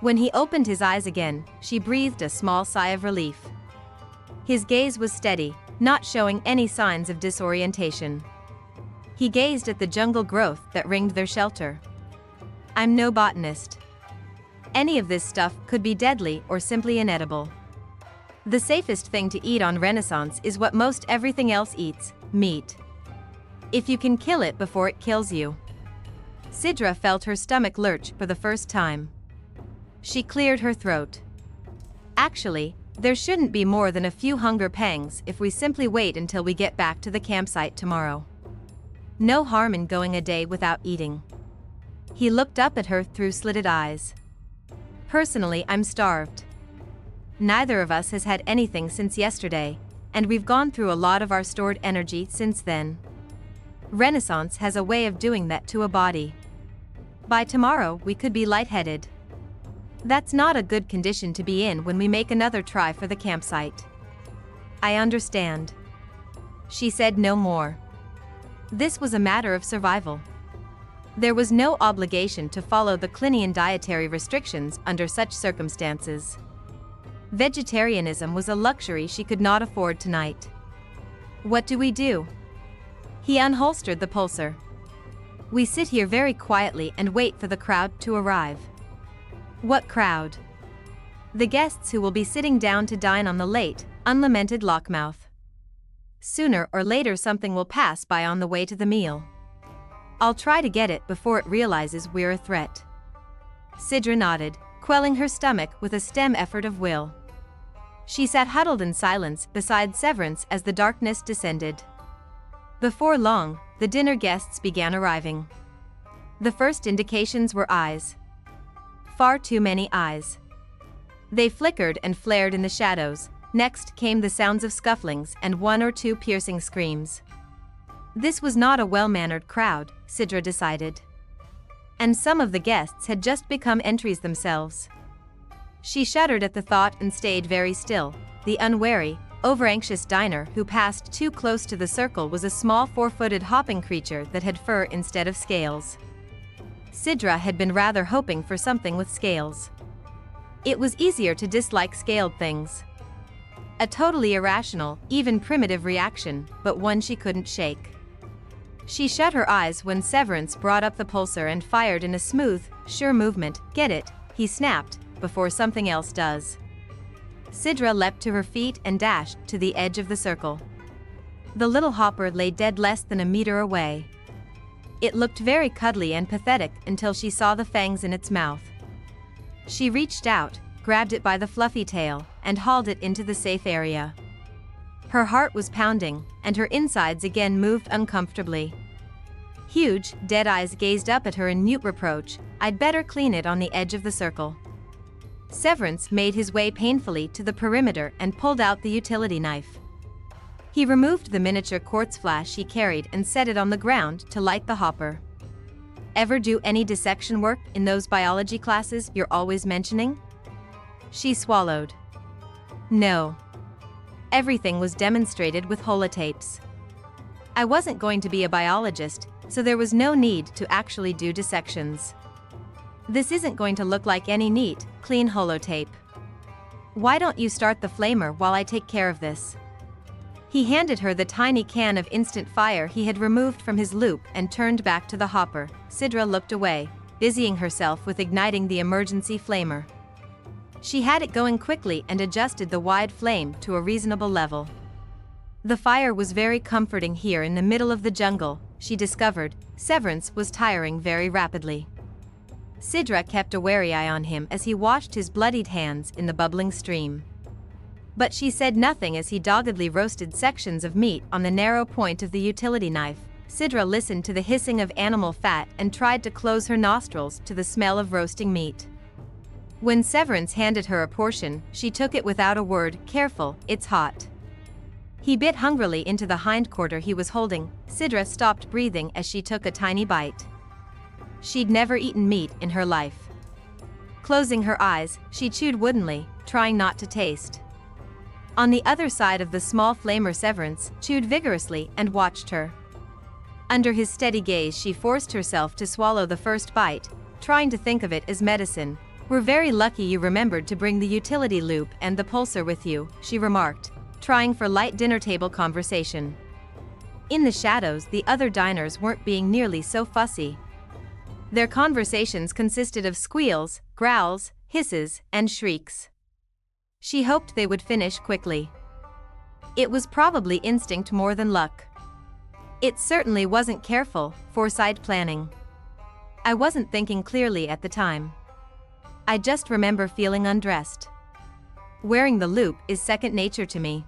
When he opened his eyes again, she breathed a small sigh of relief. His gaze was steady, not showing any signs of disorientation. He gazed at the jungle growth that ringed their shelter. I'm no botanist. Any of this stuff could be deadly or simply inedible. The safest thing to eat on Renaissance is what most everything else eats, meat. If you can kill it before it kills you. Cidra felt her stomach lurch for the first time. She cleared her throat. Actually, there shouldn't be more than a few hunger pangs if we simply wait until we get back to the campsite tomorrow. No harm in going a day without eating. He looked up at her through slitted eyes. Personally, I'm starved. Neither of us has had anything since yesterday, and we've gone through a lot of our stored energy since then. Renaissance has a way of doing that to a body. By tomorrow, we could be lightheaded. That's not a good condition to be in when we make another try for the campsite. I understand. She said no more. This was a matter of survival. There was no obligation to follow the Clinian dietary restrictions under such circumstances. Vegetarianism was a luxury she could not afford tonight. What do we do? He unholstered the pulsar. We sit here very quietly and wait for the crowd to arrive. What crowd? The guests who will be sitting down to dine on the late, unlamented Lockmouth. Sooner or later something will pass by on the way to the meal. I'll try to get it before it realizes we're a threat. Cidra nodded, quelling her stomach with a stem effort of will. She sat huddled in silence beside Severance as the darkness descended. Before long, the dinner guests began arriving. The first indications were eyes. Far too many eyes. They flickered and flared in the shadows. Next came the sounds of scufflings and one or two piercing screams. This was not a well-mannered crowd, Cidra decided. And some of the guests had just become entries themselves. She shuddered at the thought and stayed very still. The unwary, over-anxious diner who passed too close to the circle was a small four-footed hopping creature that had fur instead of scales. Cidra had been rather hoping for something with scales. It was easier to dislike scaled things. A totally irrational, even primitive reaction, but one she couldn't shake. She shut her eyes when Severance brought up the pulsar and fired in a smooth, sure movement. "Get it," he snapped, "before something else does." Cidra leapt to her feet and dashed to the edge of the circle. The little hopper lay dead less than a meter away. It looked very cuddly and pathetic until she saw the fangs in its mouth. She reached out, grabbed it by the fluffy tail, and hauled it into the safe area. Her heart was pounding, and her insides again moved uncomfortably. Huge, dead eyes gazed up at her in mute reproach. "I'd better clean it on the edge of the circle." Severance made his way painfully to the perimeter and pulled out the utility knife. He removed the miniature quartz flash he carried and set it on the ground to light the hopper. "Ever do any dissection work in those biology classes you're always mentioning?" She swallowed. "No. Everything was demonstrated with holotapes. I wasn't going to be a biologist, so there was no need to actually do dissections. This isn't going to look like any neat, clean holotape. Why don't you start the flamer while I take care of this?" He handed her the tiny can of instant fire he had removed from his loop and turned back to the hopper. Cidra looked away, busying herself with igniting the emergency flamer. She had it going quickly and adjusted the wide flame to a reasonable level. The fire was very comforting here in the middle of the jungle, she discovered. Severance was tiring very rapidly. Cidra kept a wary eye on him as he washed his bloodied hands in the bubbling stream. But she said nothing as he doggedly roasted sections of meat on the narrow point of the utility knife. Cidra listened to the hissing of animal fat and tried to close her nostrils to the smell of roasting meat. When Severance handed her a portion, she took it without a word. "Careful, it's hot." He bit hungrily into the hindquarter he was holding. Cidra stopped breathing as she took a tiny bite. She'd never eaten meat in her life. Closing her eyes, she chewed woodenly, trying not to taste. On the other side of the small flamer, Severance chewed vigorously and watched her. Under his steady gaze, she forced herself to swallow the first bite, trying to think of it as medicine. "We're very lucky you remembered to bring the utility loop and the pulsar with you," she remarked, trying for light dinner table conversation. In the shadows, the other diners weren't being nearly so fussy. Their conversations consisted of squeals, growls, hisses, and shrieks. She hoped they would finish quickly. It was probably instinct more than luck. It certainly wasn't careful, foresight planning. "I wasn't thinking clearly at the time. I just remember feeling undressed. Wearing the loop is second nature to me.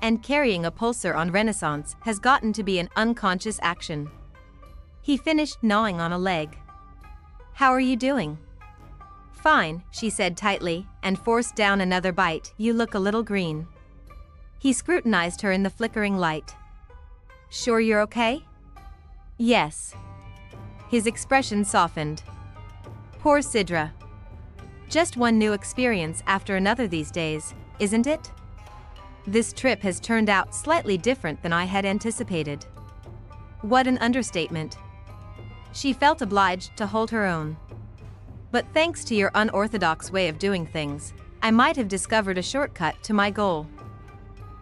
And carrying a pulsar on Renaissance has gotten to be an unconscious action." He finished gnawing on a leg. "How are you doing?" "Fine," she said tightly, and forced down another bite. "You look a little green." He scrutinized her in the flickering light. "Sure you're okay?" "Yes." His expression softened. Poor Cidra. Just one new experience after another these days, isn't it? This trip has turned out slightly different than I had anticipated. What an understatement. She felt obliged to hold her own. "But thanks to your unorthodox way of doing things, I might have discovered a shortcut to my goal."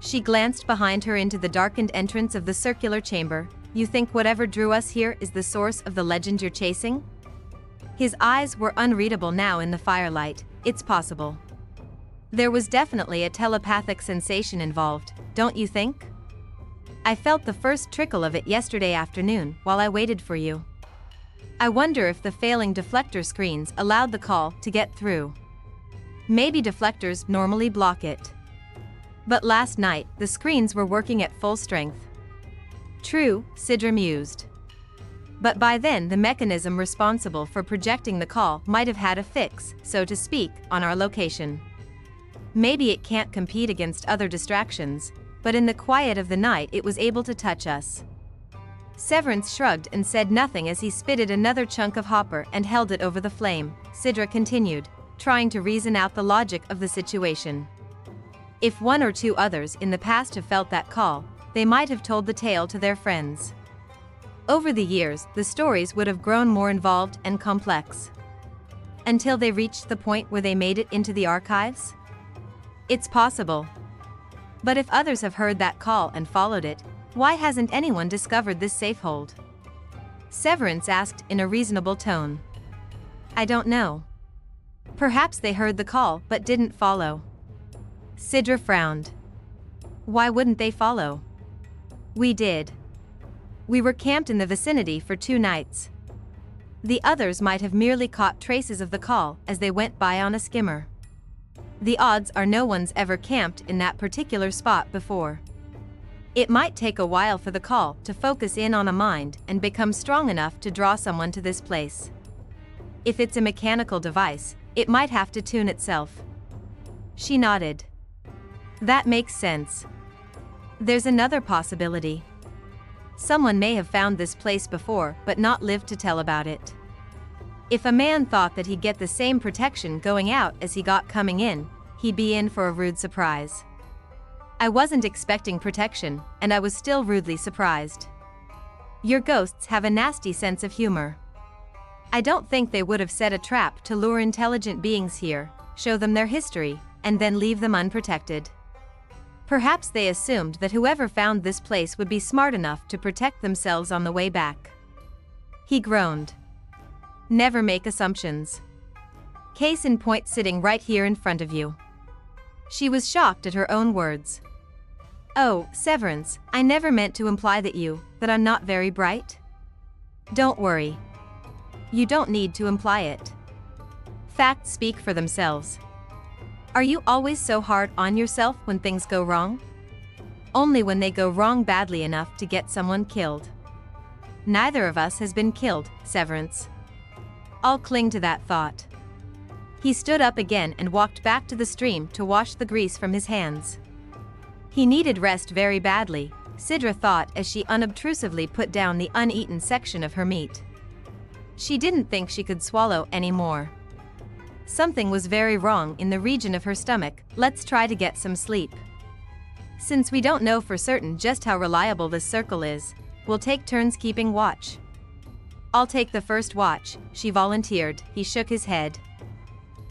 She glanced behind her into the darkened entrance of the circular chamber. "You think whatever drew us here is the source of the legend you're chasing?" His eyes were unreadable now in the firelight. "It's possible. There was definitely a telepathic sensation involved, don't you think? I felt the first trickle of it yesterday afternoon while I waited for you. I wonder if the failing deflector screens allowed the call to get through. Maybe deflectors normally block it. But last night, the screens were working at full strength." "True," Cidra mused. "But by then the mechanism responsible for projecting the call might have had a fix, so to speak, on our location. Maybe it can't compete against other distractions, but in the quiet of the night it was able to touch us." Severance shrugged and said nothing as he spitted another chunk of hopper and held it over the flame. Cidra continued, trying to reason out the logic of the situation. If one or two others in the past have felt that call, they might have told the tale to their friends. Over the years, the stories would have grown more involved and complex. Until they reached the point where they made it into the archives? It's possible. But if others have heard that call and followed it, why hasn't anyone discovered this safehold? Severance asked in a reasonable tone. I don't know. Perhaps they heard the call but didn't follow. Cidra frowned. Why wouldn't they follow? We did. We were camped in the vicinity for 2 nights. The others might have merely caught traces of the call as they went by on a skimmer. The odds are no one's ever camped in that particular spot before. It might take a while for the call to focus in on a mind and become strong enough to draw someone to this place. If it's a mechanical device, it might have to tune itself. She nodded. That makes sense. There's another possibility. Someone may have found this place before but not lived to tell about it. If a man thought that he'd get the same protection going out as he got coming in, he'd be in for a rude surprise. I wasn't expecting protection, and I was still rudely surprised. Your ghosts have a nasty sense of humor. I don't think they would have set a trap to lure intelligent beings here, show them their history, and then leave them unprotected. Perhaps they assumed that whoever found this place would be smart enough to protect themselves on the way back. He groaned. Never make assumptions. Case in point, sitting right here in front of you. She was shocked at her own words. Oh, Severance, I never meant to imply that I'm not very bright. Don't worry. You don't need to imply it. Facts speak for themselves. Are you always so hard on yourself when things go wrong? Only when they go wrong badly enough to get someone killed. Neither of us has been killed, Severance. I'll cling to that thought. He stood up again and walked back to the stream to wash the grease from his hands. He needed rest very badly, Cidra thought as she unobtrusively put down the uneaten section of her meat. She didn't think she could swallow any more. Something was very wrong in the region of her stomach. Let's try to get some sleep. Since we don't know for certain just how reliable this circle is, we'll take turns keeping watch. I'll take the first watch, she volunteered. He shook his head.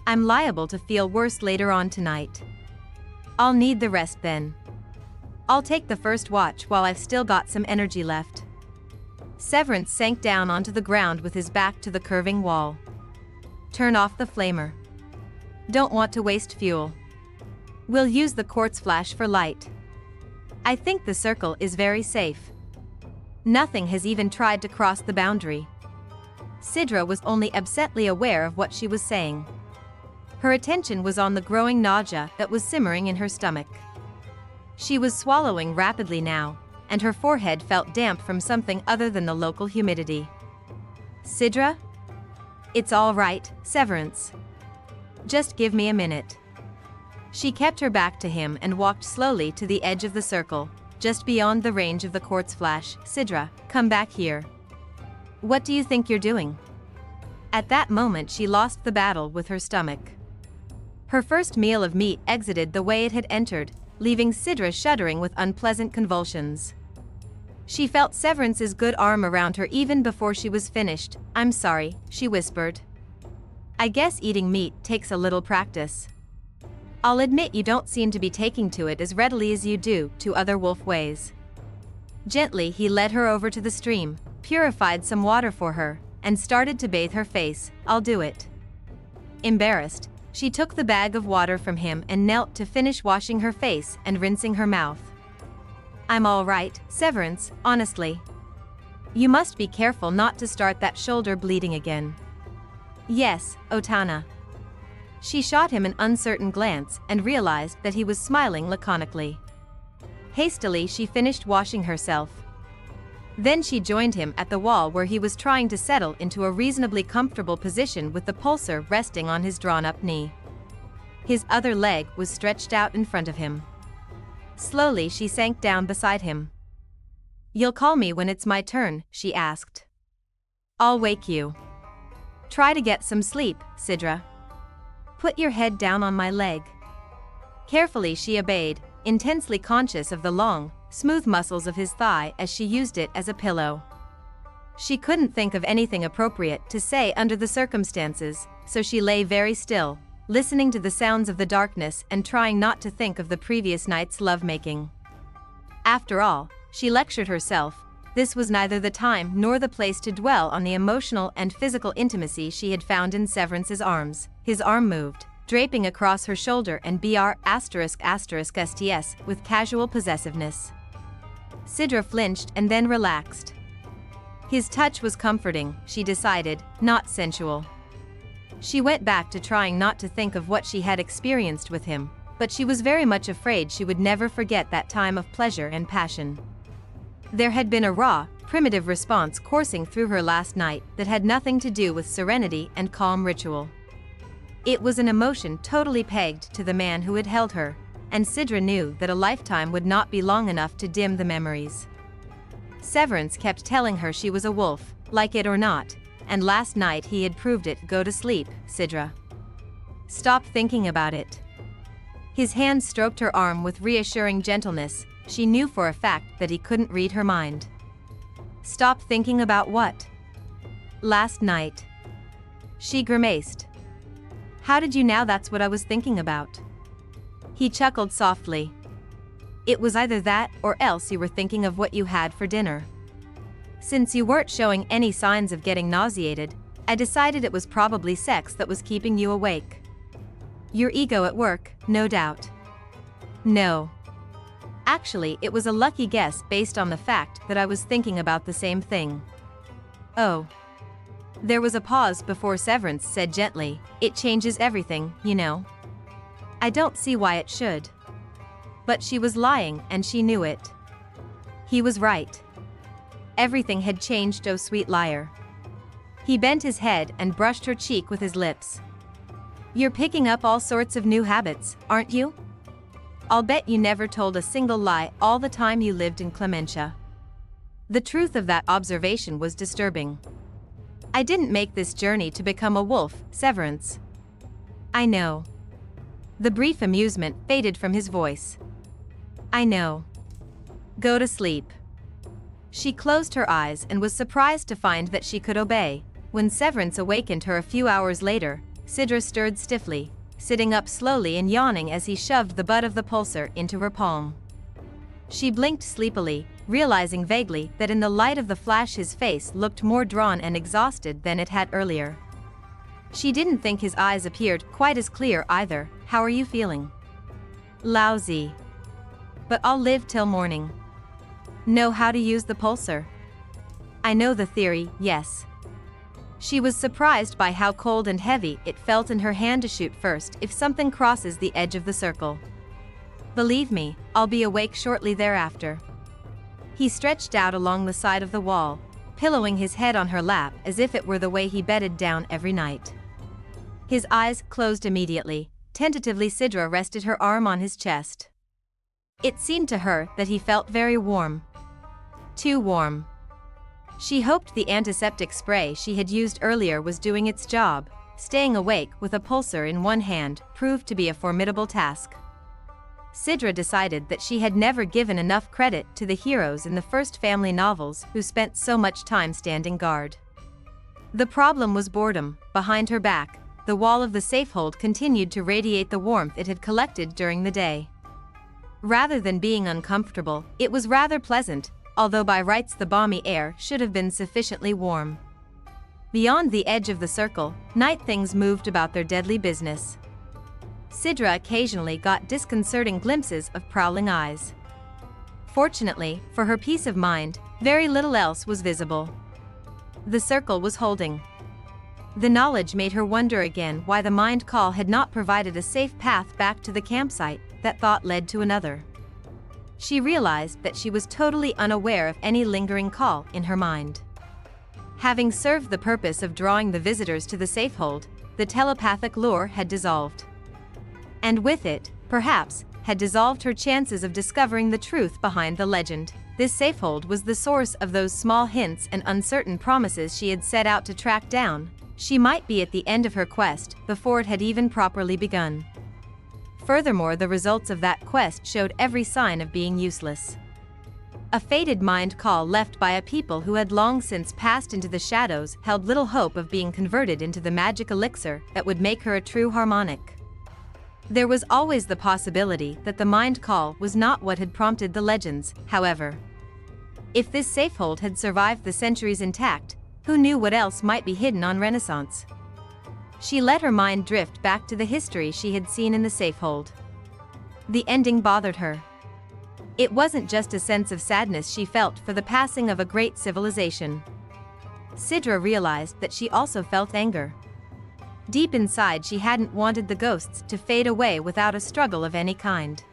I'm liable to feel worse later on tonight. I'll need the rest then. I'll take the first watch while I've still got some energy left. Severance sank down onto the ground with his back to the curving wall. Turn off the flamer. Don't want to waste fuel. We'll use the quartz flash for light. I think the circle is very safe. Nothing has even tried to cross the boundary. Cidra was only absently aware of what she was saying. Her attention was on the growing nausea that was simmering in her stomach. She was swallowing rapidly now, and her forehead felt damp from something other than the local humidity. Cidra? It's all right, Severance. Just give me a minute. She kept her back to him and walked slowly to the edge of the circle, just beyond the range of the quartz flash. Cidra, come back here. What do you think you're doing? At that moment she lost the battle with her stomach. Her first meal of meat exited the way it had entered, leaving Cidra shuddering with unpleasant convulsions. She felt Severance's good arm around her even before she was finished. I'm sorry, she whispered. I guess eating meat takes a little practice. I'll admit you don't seem to be taking to it as readily as you do to other wolf ways. Gently he led her over to the stream, purified some water for her, and started to bathe her face. I'll do it. Embarrassed, she took the bag of water from him and knelt to finish washing her face and rinsing her mouth. I'm all right, Severance, honestly. You must be careful not to start that shoulder bleeding again. Yes, Otana. She shot him an uncertain glance and realized that he was smiling laconically. Hastily she finished washing herself. Then she joined him at the wall where he was trying to settle into a reasonably comfortable position with the pulsar resting on his drawn-up knee. His other leg was stretched out in front of him. Slowly she sank down beside him. You'll call me when it's my turn, she asked. I'll wake you. Try to get some sleep, Cidra. Put your head down on my leg." Carefully she obeyed, intensely conscious of the long, smooth muscles of his thigh as she used it as a pillow. She couldn't think of anything appropriate to say under the circumstances, so she lay very still, listening to the sounds of the darkness and trying not to think of the previous night's lovemaking. After all, she lectured herself, this was neither the time nor the place to dwell on the emotional and physical intimacy she had found in Severance's arms. His arm moved, draping across her shoulder and *****sts with casual possessiveness. Cidra flinched and then relaxed. His touch was comforting, she decided, not sensual. She went back to trying not to think of what she had experienced with him, but she was very much afraid she would never forget that time of pleasure and passion. There had been a raw, primitive response coursing through her last night that had nothing to do with serenity and calm ritual. It was an emotion totally pegged to the man who had held her, and Cidra knew that a lifetime would not be long enough to dim the memories. Severance kept telling her she was a wolf, like it or not, and last night he had proved it. Go to sleep, Cidra. Stop thinking about it. His hand stroked her arm with reassuring gentleness. She knew for a fact that he couldn't read her mind. Stop thinking about what? Last night. She grimaced. How did you know that's what I was thinking about? He chuckled softly. It was either that or else you were thinking of what you had for dinner. Since you weren't showing any signs of getting nauseated, I decided it was probably sex that was keeping you awake. Your ego at work, no doubt. No. Actually, it was a lucky guess based on the fact that I was thinking about the same thing. Oh. There was a pause before Severance said gently, it changes everything, you know. I don't see why it should. But she was lying and she knew it. He was right. Everything had changed, oh sweet liar. He bent his head and brushed her cheek with his lips. You're picking up all sorts of new habits, aren't you? I'll bet you never told a single lie all the time you lived in Clementia. The truth of that observation was disturbing. I didn't make this journey to become a wolf, Severance. I know. The brief amusement faded from his voice. I know. Go to sleep. She closed her eyes and was surprised to find that she could obey. When Severance awakened her a few hours later, Cidra stirred stiffly, sitting up slowly and yawning as he shoved the butt of the pulsar into her palm. She blinked sleepily, realizing vaguely that in the light of the flash his face looked more drawn and exhausted than it had earlier. She didn't think his eyes appeared quite as clear either. How are you feeling? Lousy. But I'll live till morning. Know how to use the pulsar? I know the theory, yes. She was surprised by how cold and heavy it felt in her hand to shoot first if something crosses the edge of the circle. Believe me, I'll be awake shortly thereafter. He stretched out along the side of the wall, pillowing his head on her lap as if it were the way he bedded down every night. His eyes closed immediately. Tentatively Cidra rested her arm on his chest. It seemed to her that he felt very warm. Too warm. She hoped the antiseptic spray she had used earlier was doing its job. Staying awake with a pulsar in one hand proved to be a formidable task. Cidra decided that she had never given enough credit to the heroes in the first family novels who spent so much time standing guard. The problem was boredom. Behind her back, the wall of the safehold continued to radiate the warmth it had collected during the day. Rather than being uncomfortable, it was rather pleasant, although by rights the balmy air should have been sufficiently warm. Beyond the edge of the circle, night things moved about their deadly business. Cidra occasionally got disconcerting glimpses of prowling eyes. Fortunately, for her peace of mind, very little else was visible. The circle was holding. The knowledge made her wonder again why the mind call had not provided a safe path back to the campsite. That thought led to another. She realized that she was totally unaware of any lingering call in her mind. Having served the purpose of drawing the visitors to the safehold, the telepathic lure had dissolved. And with it, perhaps, had dissolved her chances of discovering the truth behind the legend. This safehold was the source of those small hints and uncertain promises she had set out to track down, She might be at the end of her quest before it had even properly begun. Furthermore, the results of that quest showed every sign of being useless. A fated mind call left by a people who had long since passed into the shadows held little hope of being converted into the magic elixir that would make her a true harmonic. There was always the possibility that the mind call was not what had prompted the legends, however. If this safehold had survived the centuries intact, who knew what else might be hidden on Renaissance? She let her mind drift back to the history she had seen in the safehold. The ending bothered her. It wasn't just a sense of sadness she felt for the passing of a great civilization. Cidra realized that she also felt anger. Deep inside, she hadn't wanted the ghosts to fade away without a struggle of any kind.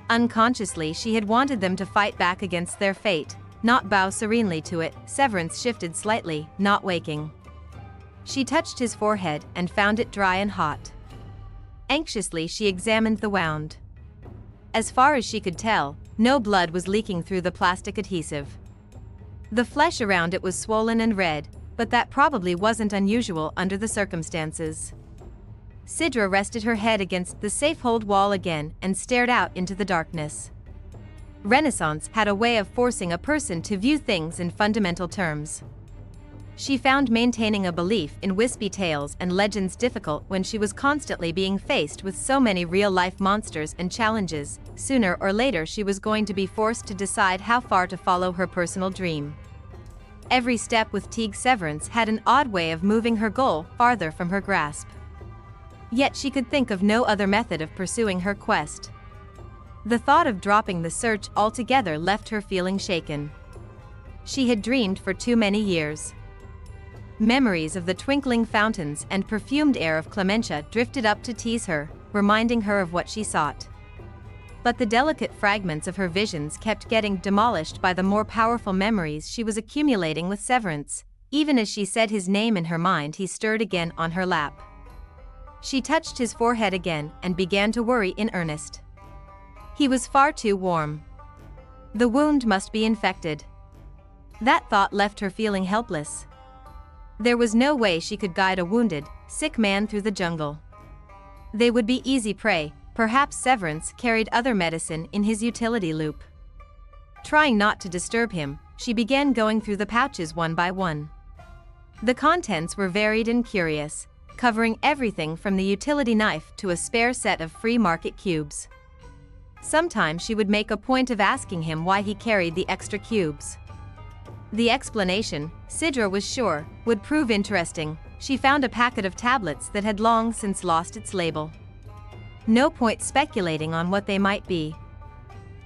Unconsciously, she had wanted them to fight back against their fate, not bow serenely to it. Severance shifted slightly, not waking. She touched his forehead and found it dry and hot. Anxiously, she examined the wound. As far as she could tell, no blood was leaking through the plastic adhesive. The flesh around it was swollen and red, but that probably wasn't unusual under the circumstances. Cidra rested her head against the safehold wall again and stared out into the darkness. Renaissance had a way of forcing a person to view things in fundamental terms. She found maintaining a belief in wispy tales and legends difficult when she was constantly being faced with so many real-life monsters and challenges. Sooner or later, she was going to be forced to decide how far to follow her personal dream. Every step with Teague Severance had an odd way of moving her goal farther from her grasp. Yet she could think of no other method of pursuing her quest. The thought of dropping the search altogether left her feeling shaken. She had dreamed for too many years. Memories of the twinkling fountains and perfumed air of Clementia drifted up to tease her, reminding her of what she sought. But the delicate fragments of her visions kept getting demolished by the more powerful memories she was accumulating with Severance. Even as she said his name in her mind, he stirred again on her lap. She touched his forehead again and began to worry in earnest. He was far too warm. The wound must be infected. That thought left her feeling helpless. There was no way she could guide a wounded, sick man through the jungle. They would be easy prey. Perhaps Severance carried other medicine in his utility loop. Trying not to disturb him, she began going through the pouches one by one. The contents were varied and curious, covering everything from the utility knife to a spare set of free market cubes. Sometimes she would make a point of asking him why he carried the extra cubes. The explanation, Cidra was sure, would prove interesting. She found a packet of tablets that had long since lost its label. No point speculating on what they might be.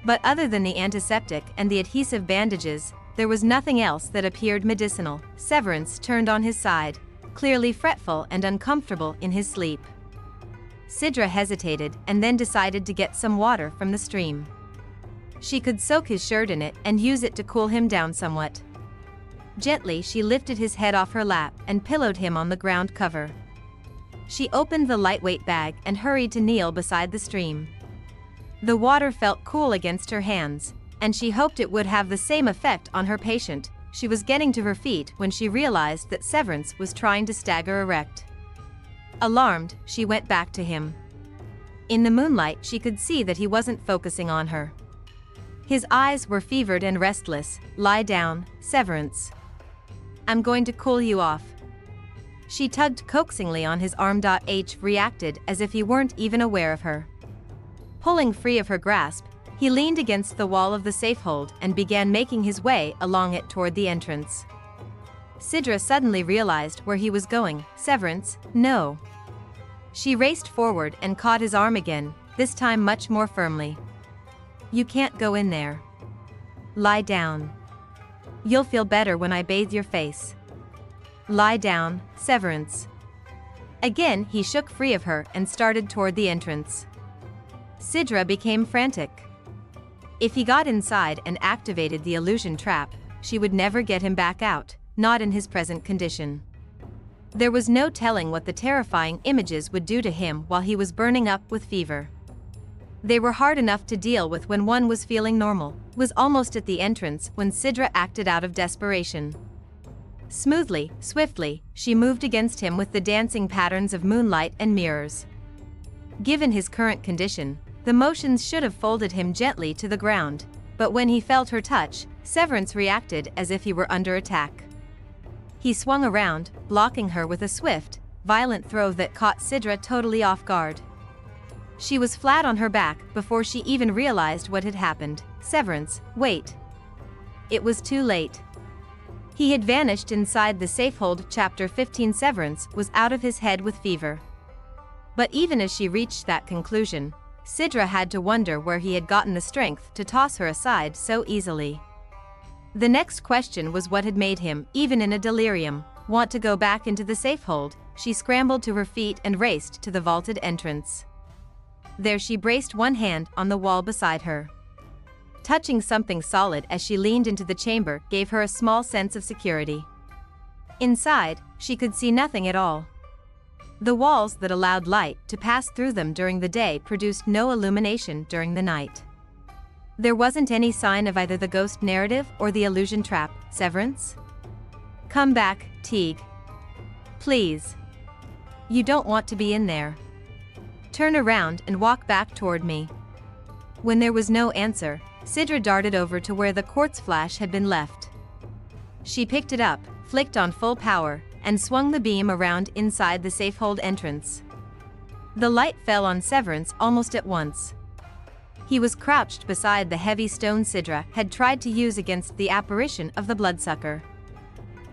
But other than the antiseptic and the adhesive bandages, there was nothing else that appeared medicinal. Severance turned on his side, clearly fretful and uncomfortable in his sleep. Cidra hesitated and then decided to get some water from the stream. She could soak his shirt in it and use it to cool him down somewhat. Gently, she lifted his head off her lap and pillowed him on the ground cover. She opened the lightweight bag and hurried to kneel beside the stream. The water felt cool against her hands, and she hoped it would have the same effect on her patient. She was getting to her feet when she realized that Severance was trying to stagger erect. Alarmed, she went back to him. In the moonlight, she could see that he wasn't focusing on her. His eyes were fevered and restless. "Lie down, Severance. I'm going to cool you off." She tugged coaxingly on his arm. H reacted as if he weren't even aware of her. Pulling free of her grasp, he leaned against the wall of the safehold and began making his way along it toward the entrance. Cidra suddenly realized where he was going. "Severance, no." She raced forward and caught his arm again, this time much more firmly. "You can't go in there. Lie down. You'll feel better when I bathe your face. Lie down, Severance." Again, he shook free of her and started toward the entrance. Cidra became frantic. If he got inside and activated the illusion trap, she would never get him back out, not in his present condition. There was no telling what the terrifying images would do to him while he was burning up with fever. They were hard enough to deal with when one was feeling normal. Was almost at the entrance when Cidra acted out of desperation. Smoothly, swiftly, she moved against him with the dancing patterns of moonlight and mirrors. Given his current condition, the motions should have folded him gently to the ground, but when he felt her touch, Severance reacted as if he were under attack. He swung around, blocking her with a swift, violent throw that caught Cidra totally off guard. She was flat on her back before she even realized what had happened. Severance, wait. It was too late. He had vanished inside the safehold. Chapter 15. Severance was out of his head with fever. But even as she reached that conclusion, Cidra had to wonder where he had gotten the strength to toss her aside so easily. The next question was what had made him, even in a delirium, want to go back into the safehold. She scrambled to her feet and raced to the vaulted entrance. There she braced one hand on the wall beside her. Touching something solid as she leaned into the chamber gave her a small sense of security. Inside, she could see nothing at all. The walls that allowed light to pass through them during the day produced no illumination during the night. There wasn't any sign of either the ghost narrative or the illusion trap. Severance? Come back, Teague. Please. You don't want to be in there. Turn around and walk back toward me. When there was no answer, Cidra darted over to where the quartz flash had been left. She picked it up, flicked on full power, and swung the beam around inside the safehold entrance. The light fell on Severance almost at once. He was crouched beside the heavy stone Cidra had tried to use against the apparition of the bloodsucker.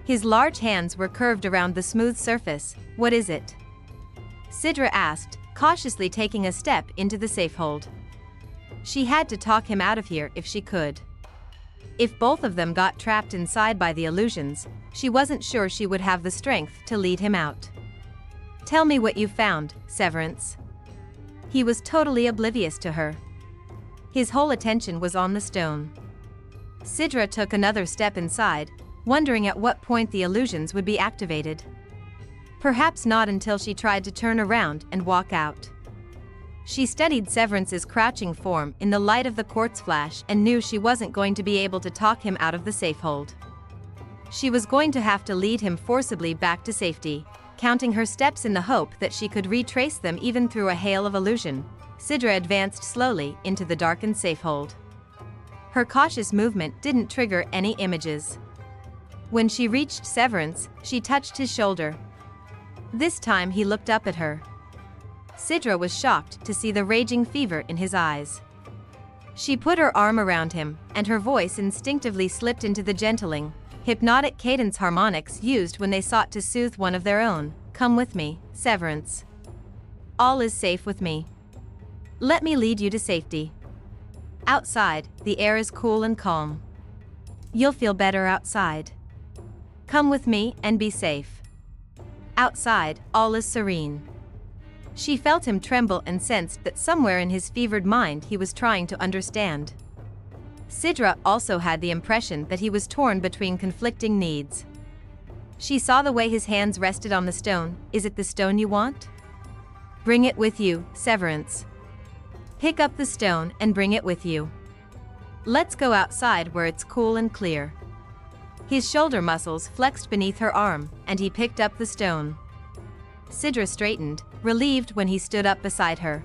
His large hands were curved around the smooth surface. What is it? Cidra asked, cautiously taking a step into the safehold. She had to talk him out of here if she could. If both of them got trapped inside by the illusions, she wasn't sure she would have the strength to lead him out. Tell me what you found, Severance. He was totally oblivious to her. His whole attention was on the stone. Cidra took another step inside, wondering at what point the illusions would be activated. Perhaps not until she tried to turn around and walk out. She studied Severance's crouching form in the light of the quartz flash and knew she wasn't going to be able to talk him out of the safehold. She was going to have to lead him forcibly back to safety, counting her steps in the hope that she could retrace them even through a hail of illusion. Cidra advanced slowly into the darkened safehold. Her cautious movement didn't trigger any images. When she reached Severance, she touched his shoulder. This time he looked up at her. Cidra was shocked to see the raging fever in his eyes. She put her arm around him, and her voice instinctively slipped into the gentling, hypnotic cadence harmonics used when they sought to soothe one of their own. Come with me, Severance. All is safe with me. Let me lead you to safety. Outside, the air is cool and calm. You'll feel better outside. Come with me and be safe. Outside, all is serene. She felt him tremble and sensed that somewhere in his fevered mind he was trying to understand. Cidra also had the impression that he was torn between conflicting needs. She saw the way his hands rested on the stone. Is it the stone you want? Bring it with you, Severance. Pick up the stone and bring it with you. Let's go outside where it's cool and clear. His shoulder muscles flexed beneath her arm, and he picked up the stone. Cidra straightened, relieved when he stood up beside her.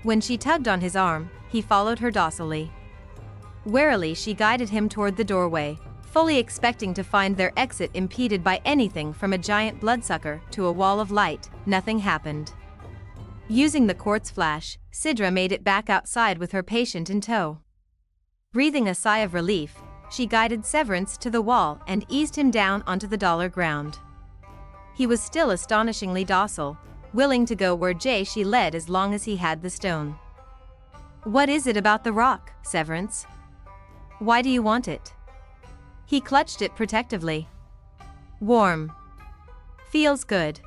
When she tugged on his arm, he followed her docilely. Warily she guided him toward the doorway, fully expecting to find their exit impeded by anything from a giant bloodsucker to a wall of light. Nothing happened. Using the quartz flash, Cidra made it back outside with her patient in tow. Breathing a sigh of relief, she guided Severance to the wall and eased him down onto the dollar ground. He was still astonishingly docile, willing to go where she led as long as he had the stone. What is it about the rock, Severance? Why do you want it? He clutched it protectively. Warm. Feels good.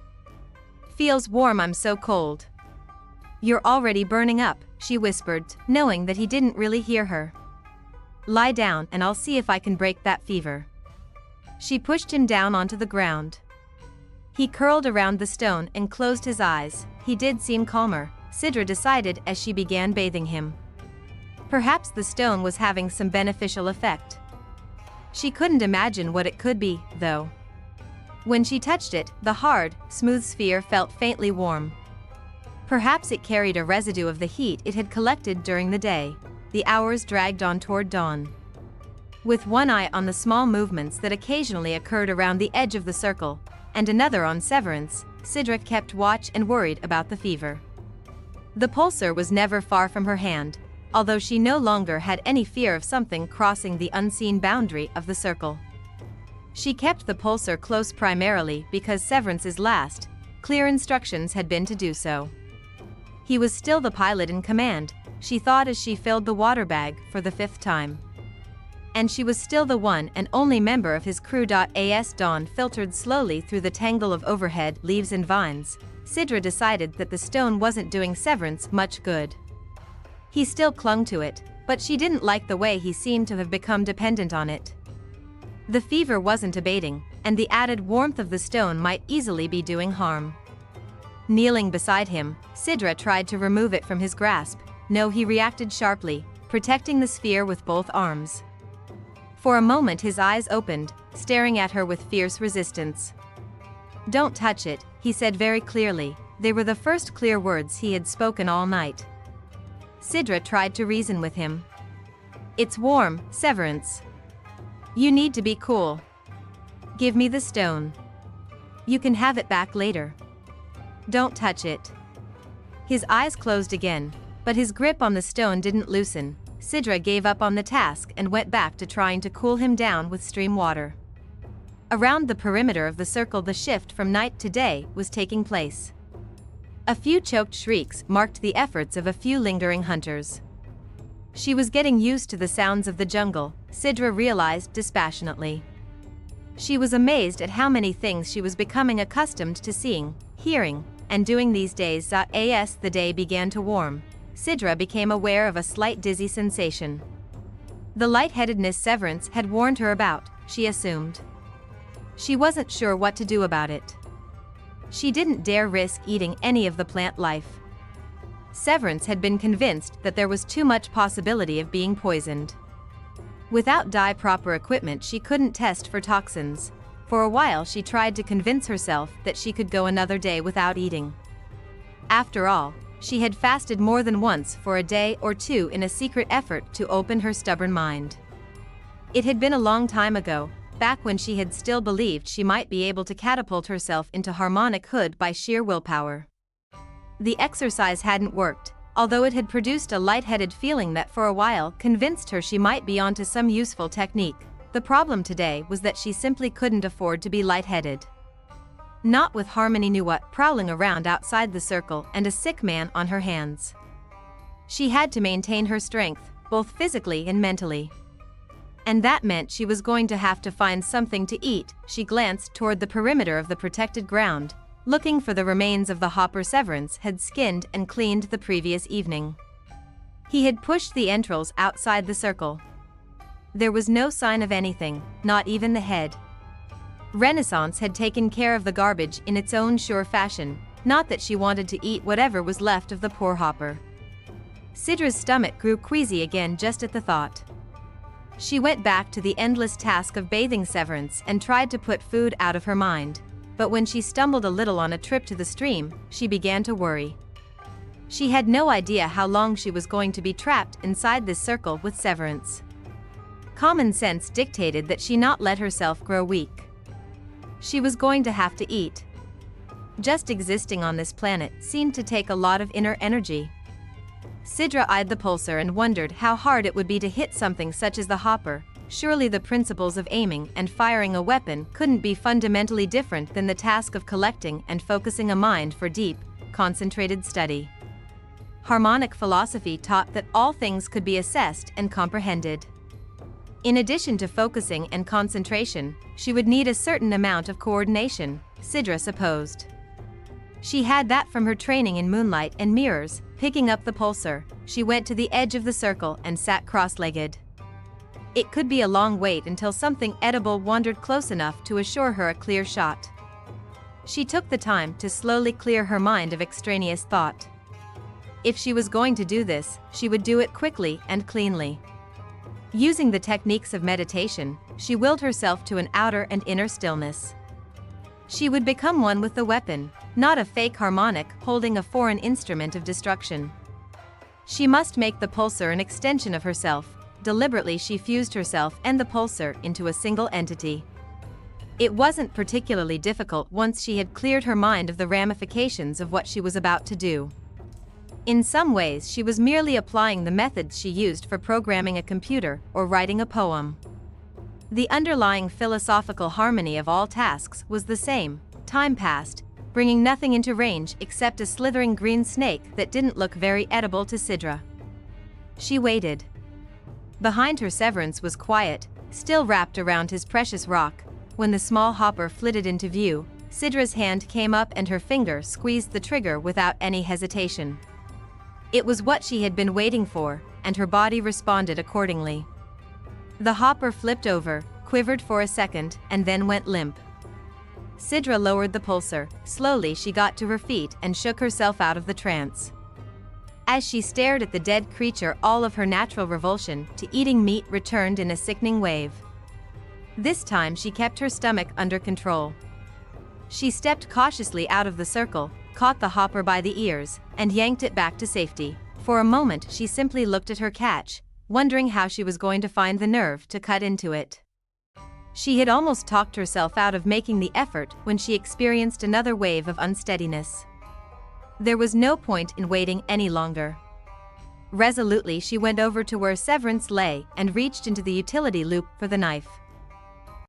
Feels warm. I'm so cold. You're already burning up, she whispered, knowing that he didn't really hear her. Lie down and I'll see if I can break that fever. She pushed him down onto the ground. He curled around the stone and closed his eyes. He did seem calmer, Cidra decided as she began bathing him. Perhaps the stone was having some beneficial effect. She couldn't imagine what it could be, though. When she touched it, the hard, smooth sphere felt faintly warm. Perhaps it carried a residue of the heat it had collected during the day. The hours dragged on toward dawn. With one eye on the small movements that occasionally occurred around the edge of the circle, and another on Severance, Cidra kept watch and worried about the fever. The pulsar was never far from her hand, although she no longer had any fear of something crossing the unseen boundary of the circle. She kept the pulsar close primarily because Severance's last, clear instructions had been to do so. He was still the pilot in command, she thought as she filled the water bag for the 5th time. And she was still the one and only member of his crew. As dawn filtered slowly through the tangle of overhead leaves and vines, Cidra decided that the stone wasn't doing Severance much good. He still clung to it, but she didn't like the way he seemed to have become dependent on it. The fever wasn't abating, and the added warmth of the stone might easily be doing harm. Kneeling beside him, Cidra tried to remove it from his grasp. No, he reacted sharply, protecting the sphere with both arms. For a moment his eyes opened, staring at her with fierce resistance. "Don't touch it," he said very clearly. They were the first clear words he had spoken all night. Cidra tried to reason with him. "It's warm, Severance. You need to be cool. Give me the stone. You can have it back later. Don't touch it." His eyes closed again, but his grip on the stone didn't loosen. Cidra gave up on the task and went back to trying to cool him down with stream water. Around the perimeter of the circle, the shift from night to day was taking place. A few choked shrieks marked the efforts of a few lingering hunters. She was getting used to the sounds of the jungle, Cidra realized dispassionately. She was amazed at how many things she was becoming accustomed to seeing, hearing, and doing these days. As the day began to warm, Cidra became aware of a slight dizzy sensation. The lightheadedness Severance had warned her about, she assumed. She wasn't sure what to do about it. She didn't dare risk eating any of the plant life. Severance had been convinced that there was too much possibility of being poisoned. Without proper equipment, she couldn't test for toxins. For a while she tried to convince herself that she could go another day without eating. After all, she had fasted more than once for a day or two in a secret effort to open her stubborn mind. It had been a long time ago, back when she had still believed she might be able to catapult herself into harmonic-hood by sheer willpower. The exercise hadn't worked, although it had produced a lightheaded feeling that for a while convinced her she might be onto some useful technique. The problem today was that she simply couldn't afford to be lightheaded. Not with Harmony Nuwa prowling around outside the circle and a sick man on her hands. She had to maintain her strength, both physically and mentally. And that meant she was going to have to find something to eat. She glanced toward the perimeter of the protected ground, looking for the remains of the hopper Severance had skinned and cleaned the previous evening. He had pushed the entrails outside the circle. There was no sign of anything, not even the head. Renaissance had taken care of the garbage in its own sure fashion, not that she wanted to eat whatever was left of the poor hopper. Cidra's stomach grew queasy again just at the thought. She went back to the endless task of bathing Severance and tried to put food out of her mind, but when she stumbled a little on a trip to the stream, she began to worry. She had no idea how long she was going to be trapped inside this circle with Severance. Common sense dictated that she not let herself grow weak. She was going to have to eat. Just existing on this planet seemed to take a lot of inner energy. Cidra eyed the pulsar and wondered how hard it would be to hit something such as the hopper. Surely the principles of aiming and firing a weapon couldn't be fundamentally different than the task of collecting and focusing a mind for deep, concentrated study. Harmonic philosophy taught that all things could be assessed and comprehended. In addition to focusing and concentration, she would need a certain amount of coordination, Cidra supposed. She had that from her training in moonlight and mirrors. Picking up the pulsar, she went to the edge of the circle and sat cross-legged. It could be a long wait until something edible wandered close enough to assure her a clear shot. She took the time to slowly clear her mind of extraneous thought. If she was going to do this, she would do it quickly and cleanly. Using the techniques of meditation, she willed herself to an outer and inner stillness. She would become one with the weapon, not a fake harmonic holding a foreign instrument of destruction. She must make the pulsar an extension of herself. Deliberately she fused herself and the pulsar into a single entity. It wasn't particularly difficult once she had cleared her mind of the ramifications of what she was about to do. In some ways she was merely applying the methods she used for programming a computer or writing a poem. The underlying philosophical harmony of all tasks was the same. Time passed, bringing nothing into range except a slithering green snake that didn't look very edible to Cidra. She waited. Behind her Severance was quiet, still wrapped around his precious rock. When the small hopper flitted into view, Cidra's hand came up and her finger squeezed the trigger without any hesitation. It was what she had been waiting for, and her body responded accordingly. The hopper flipped over, quivered for a second, and then went limp. Cidra lowered the pulsar. Slowly she got to her feet and shook herself out of the trance. As she stared at the dead creature, all of her natural revulsion to eating meat returned in a sickening wave. This time she kept her stomach under control. She stepped cautiously out of the circle, caught the hopper by the ears, and yanked it back to safety. For a moment she simply looked at her catch, wondering how she was going to find the nerve to cut into it. She had almost talked herself out of making the effort when she experienced another wave of unsteadiness. There was no point in waiting any longer. Resolutely she went over to where Severance lay and reached into the utility loop for the knife.